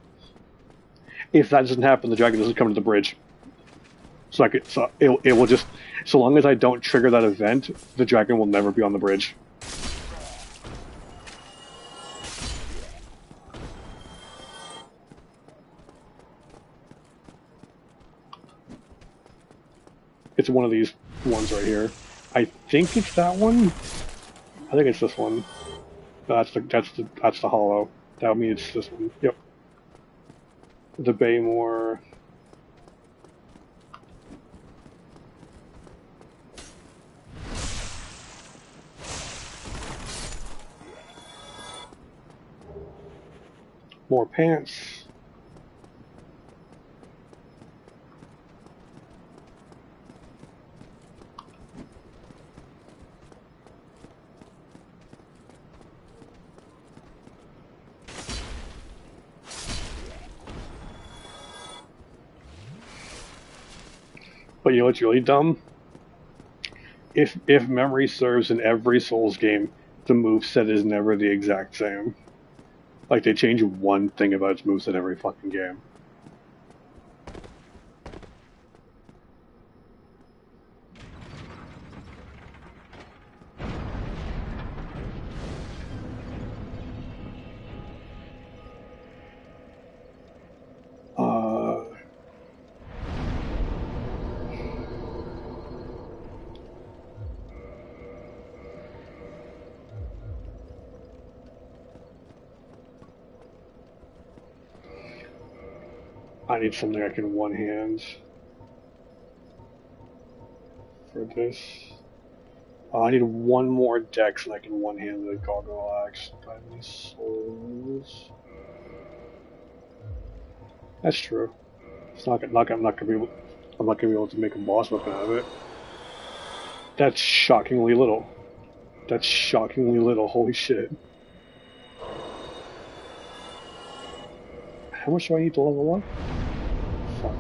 If that doesn't happen, the dragon doesn't come to the bridge. So it will just, so long as I don't trigger that event, the dragon will never be on the bridge. It's one of these ones right here. I think it's that one. I think it's this one. No, that's the hollow. That would mean it's this one. Yep. The Baymore. More pants. But you know what's really dumb? If memory serves, in every Souls game, the moveset is never the exact same. Like they change one thing about its moveset every fucking game. I need something I can one hand for this. I need one more dex and I can one hand the Gargoyle Axe. Do I have any souls? That's true. It's not I'm not gonna be able. I'm not gonna be able to make a boss weapon out of it. That's shockingly little. That's shockingly little. Holy shit. How much do I need to level up? Fuck.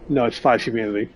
No, it's 5 humanity.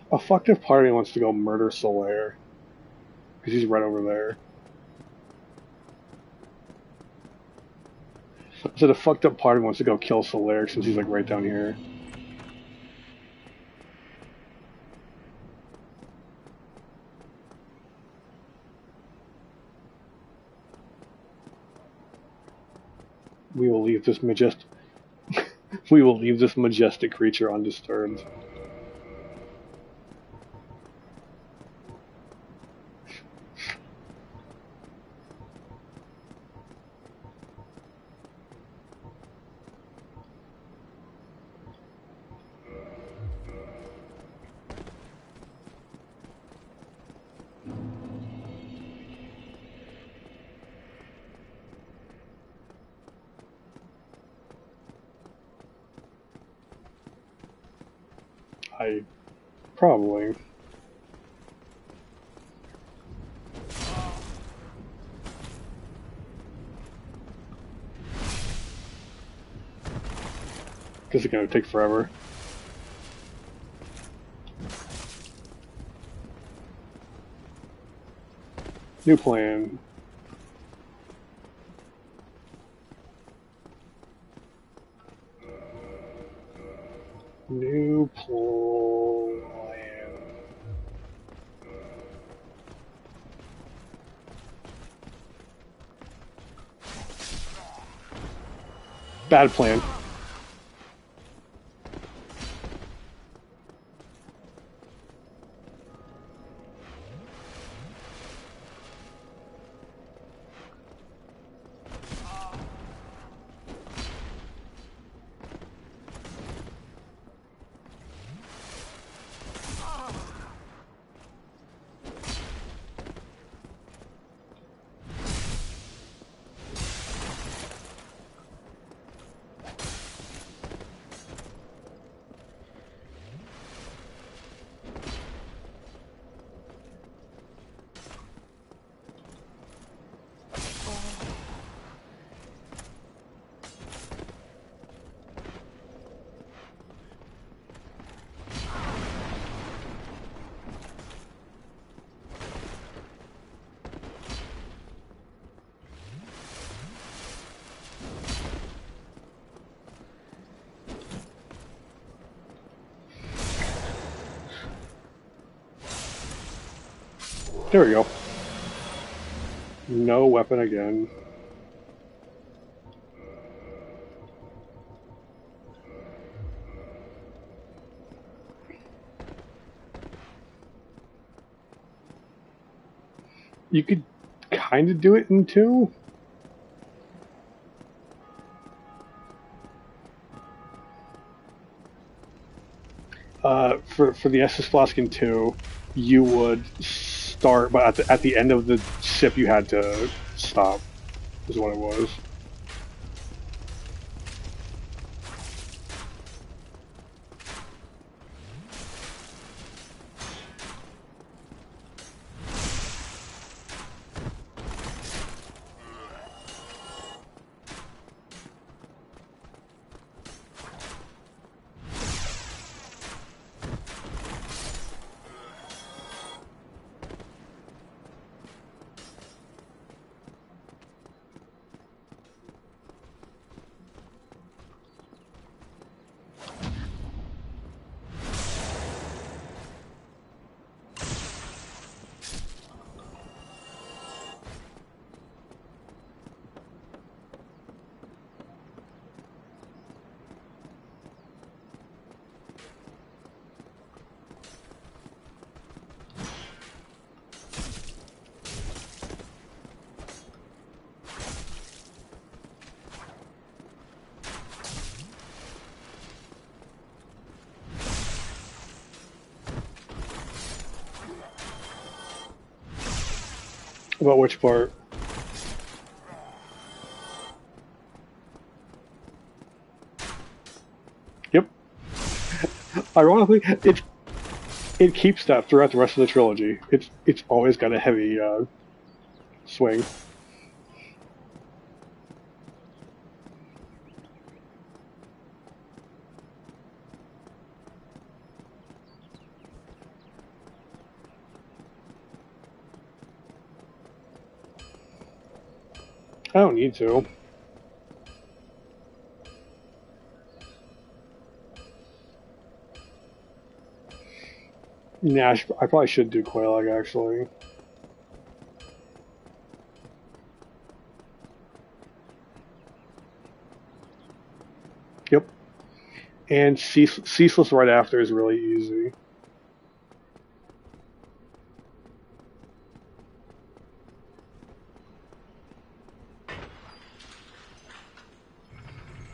A fucked up part of me wants to go murder Solaire. Because he's right over there. So the fucked up part of me wants to go kill Solaire since he's like right down here. We will leave this we will leave this majestic creature undisturbed. I probably. This is gonna take forever. New plan. New plan. Bad plan. There we go. No weapon again. You could kind of do it in two. For the Estus Flask in two, you would start, but at the end of the sip, you had to stop. Is what it was. About which part? Yep. Ironically, it keeps that throughout the rest of the trilogy. It's always got a heavy swing. I don't need to. Nah, I probably should do Quelaag actually. Yep. And Ceaseless right after is really easy.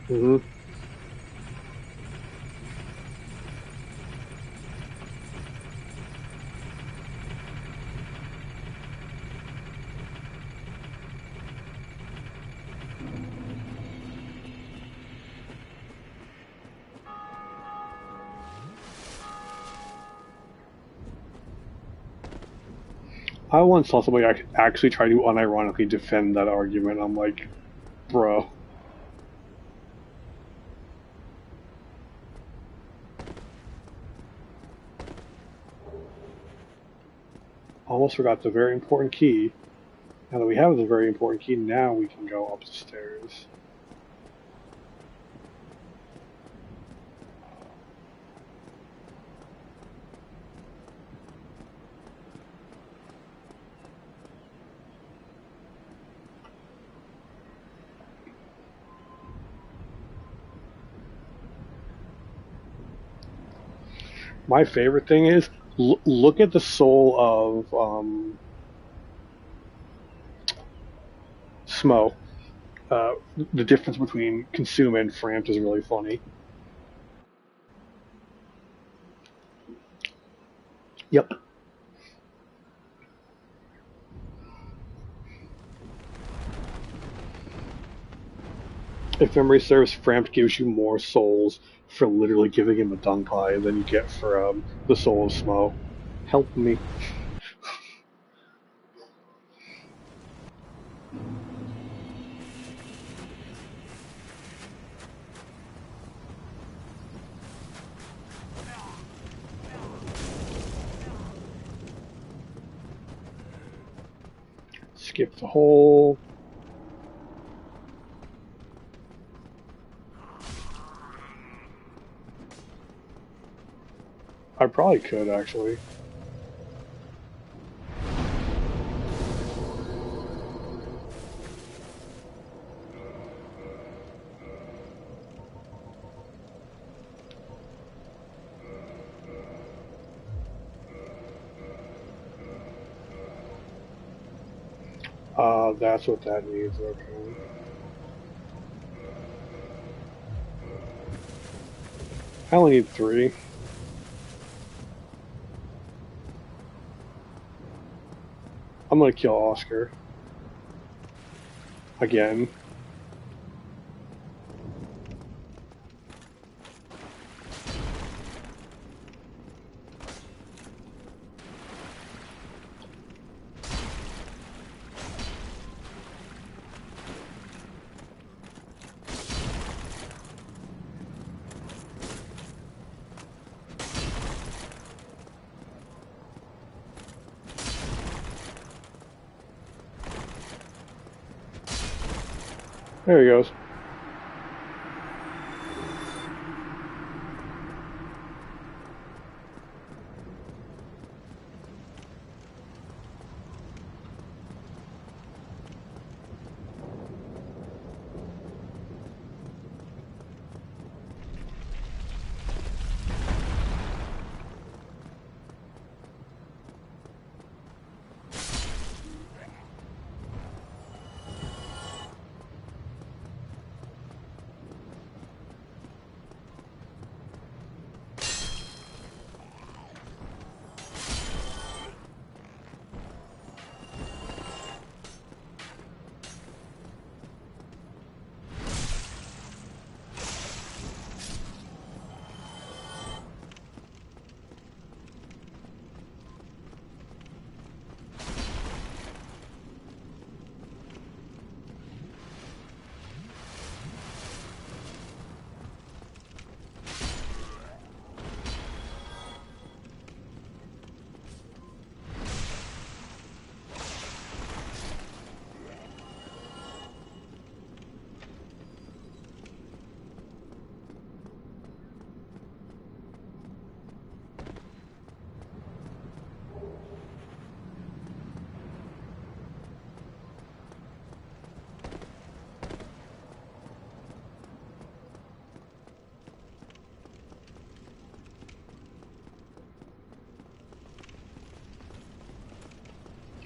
Mm-hmm. I once saw somebody actually try to unironically defend that argument. I'm like, bro. Almost forgot the very important key. Now that we have the very important key, now we can go up the stairs. My favorite thing is look at the soul of Smo. Uh, the difference between Consume and Frampt is really funny. Yep. If memory serves, Frampt gives you more souls for literally giving him a dung pie than you get for the soul of Smo. Help me. Skip the hole. I probably could, actually. That's what that needs, okay. I only need 3. I'm gonna kill Oscar. Again. There he goes.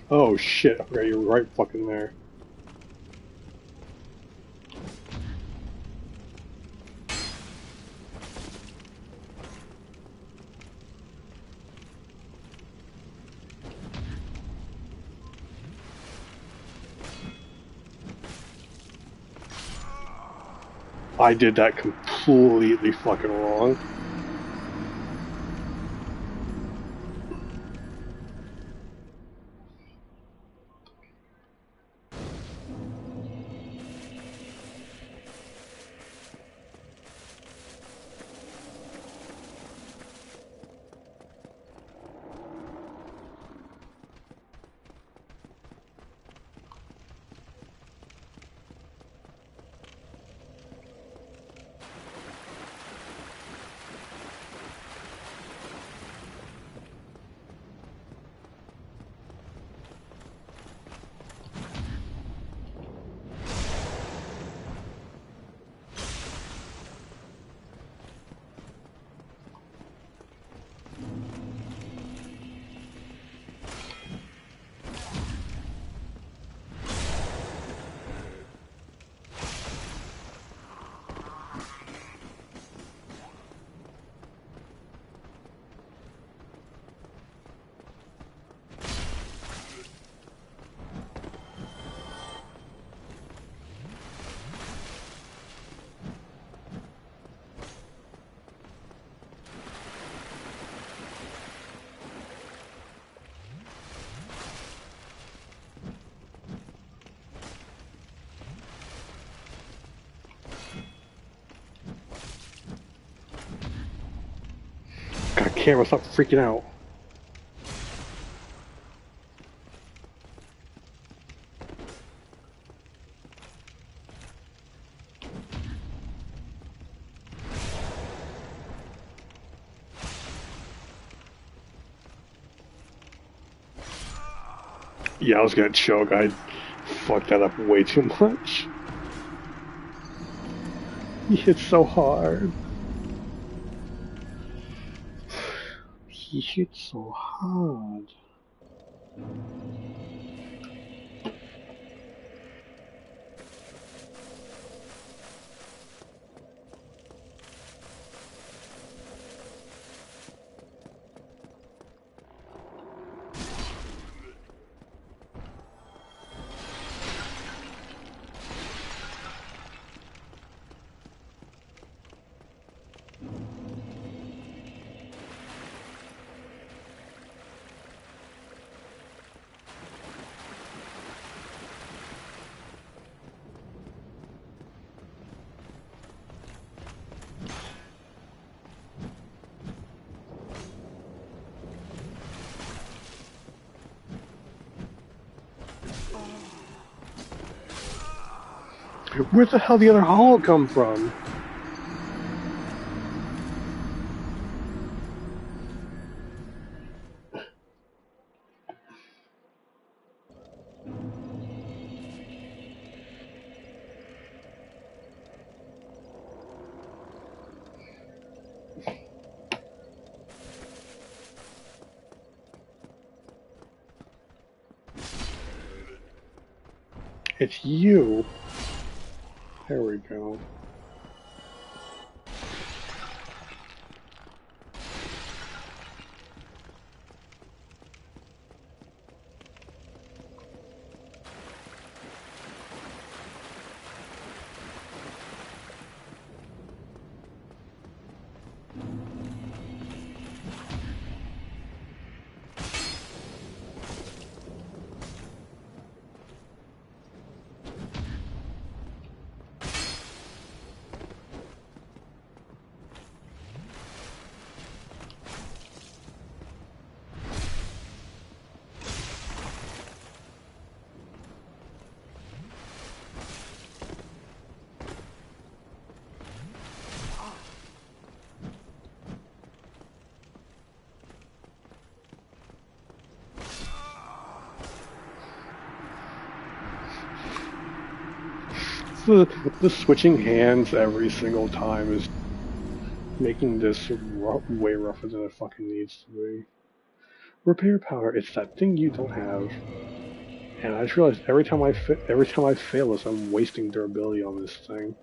Oh shit, okay, you're right fucking there. I did that completely fucking wrong. God, camera, stop freaking out. Yeah, I was gonna choke. I fucked that up way too much. He hit so hard. He hit so hard. Where the hell did the other hollow come from? It's you. There we go. The switching hands every single time is making this way rougher than it fucking needs to be. Repair power, it's that thing you don't have. And I just realized every time I fail this, I'm wasting durability on this thing.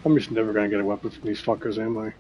I'm just never gonna get a weapon from these fuckers, am I?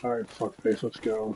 Alright, fuckface, let's go.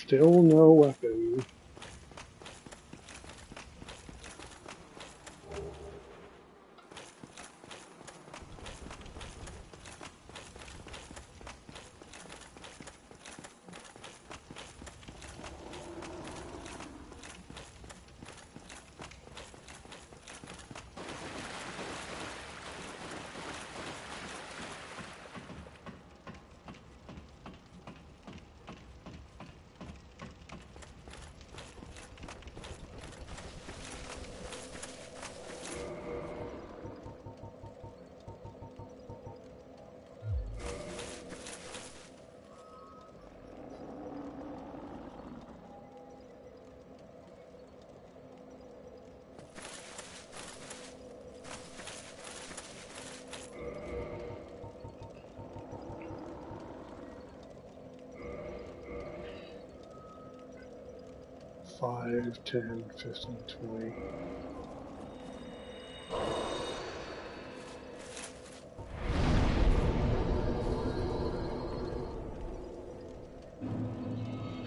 Still no weapon. Five, 10, 15, 20.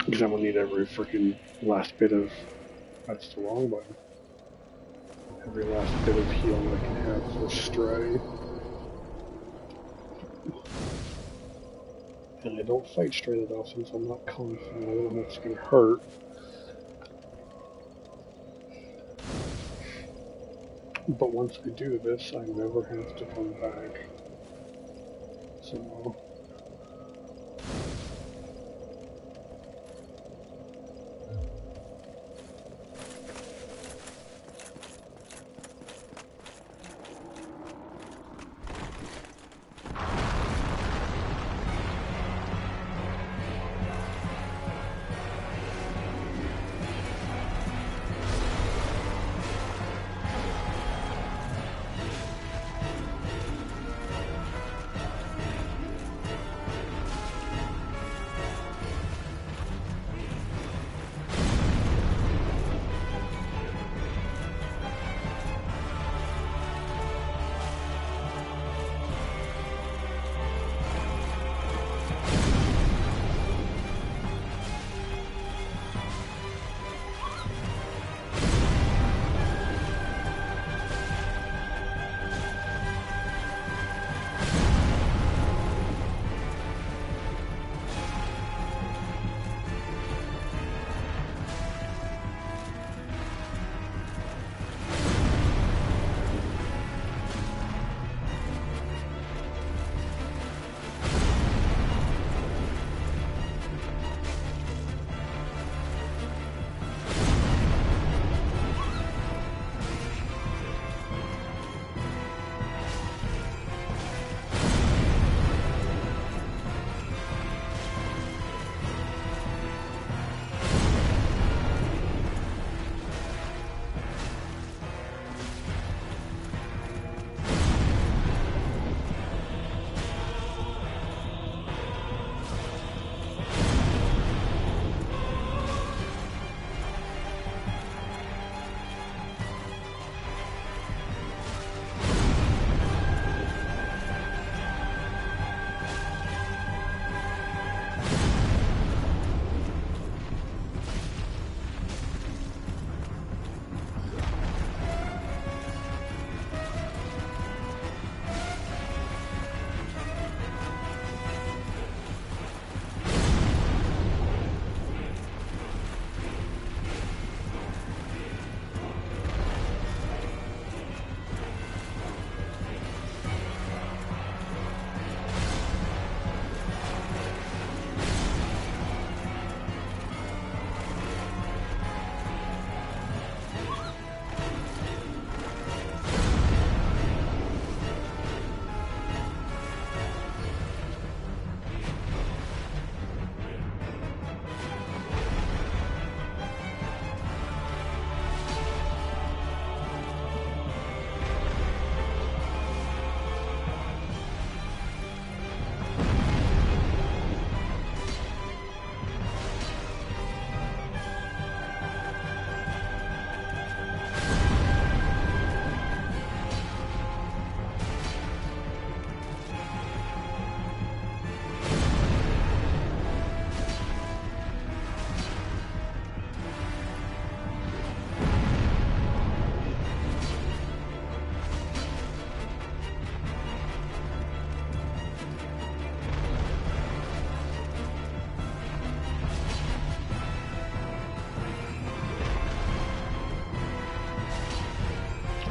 Because I'm gonna need every freaking last bit of. That's the wrong button. Every last bit of healing I can have for Stray. And I don't fight Stray that often, so I'm not confident. I don't know if it's gonna hurt. But once I do this, I never have to come back. So.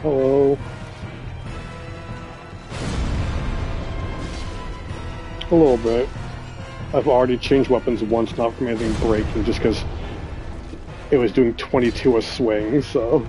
Hello. A little bit. I've already changed weapons once, not from anything breaking, just because it was doing 22 a swing, so...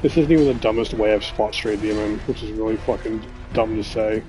This isn't even the dumbest way I've fought Stray Demon, which is really fucking dumb to say.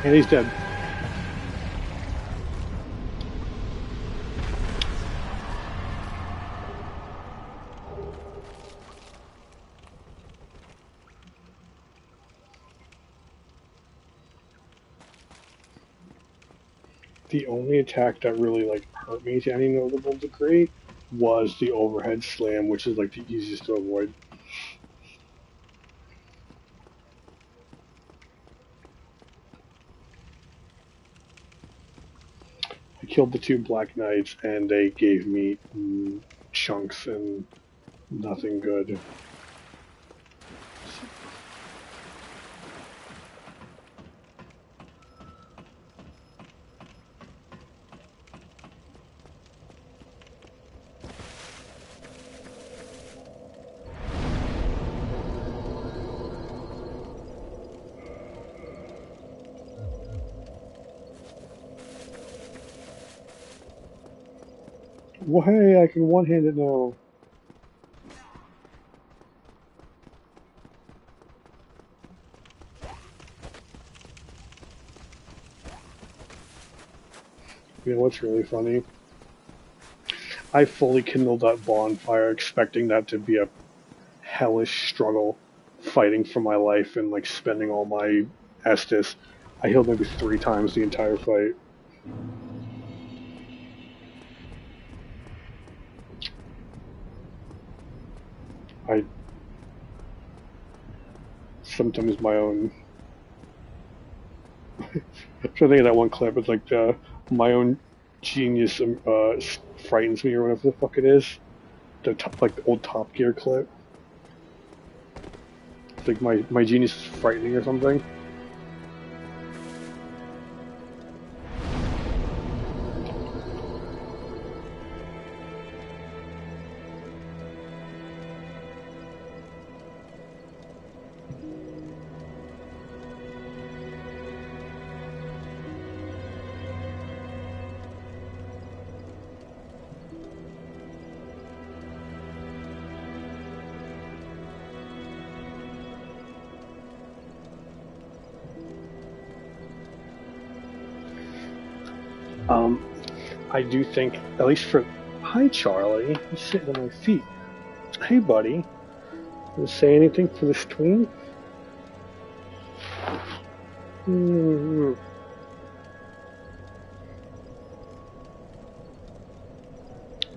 And he's dead. The only attack that really like hurt me to any notable degree was the overhead slam, which is like the easiest to avoid. I killed the two Black Knights, and they gave me chunks and nothing good. Well, hey, I can one-hand it now. You know what's really funny? I fully kindled that bonfire expecting that to be a hellish struggle, fighting for my life and like spending all my Estus. I healed maybe 3 times the entire fight. I sometimes my own. I'm trying to think of that one clip. It's like my own genius frightens me or whatever the fuck it is. Like the old Top Gear clip. It's like my genius is frightening or something. Um, I do think, at least for. Hi, Charlie. He's sitting on my feet. Hey, buddy. You say anything for the stream? Mm-hmm.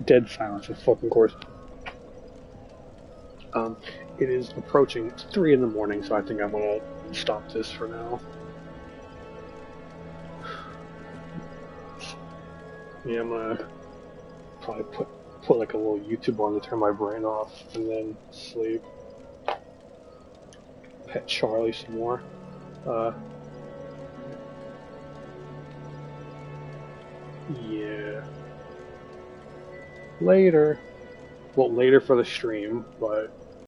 Dead silence, of fucking course. Um, it is approaching 3 in the morning, so I think I'm gonna stop this for now. Yeah, I'm gonna probably put like a little YouTube on to turn my brain off, and then sleep. Pet Charlie some more. Yeah. Later. Well, later for the stream, but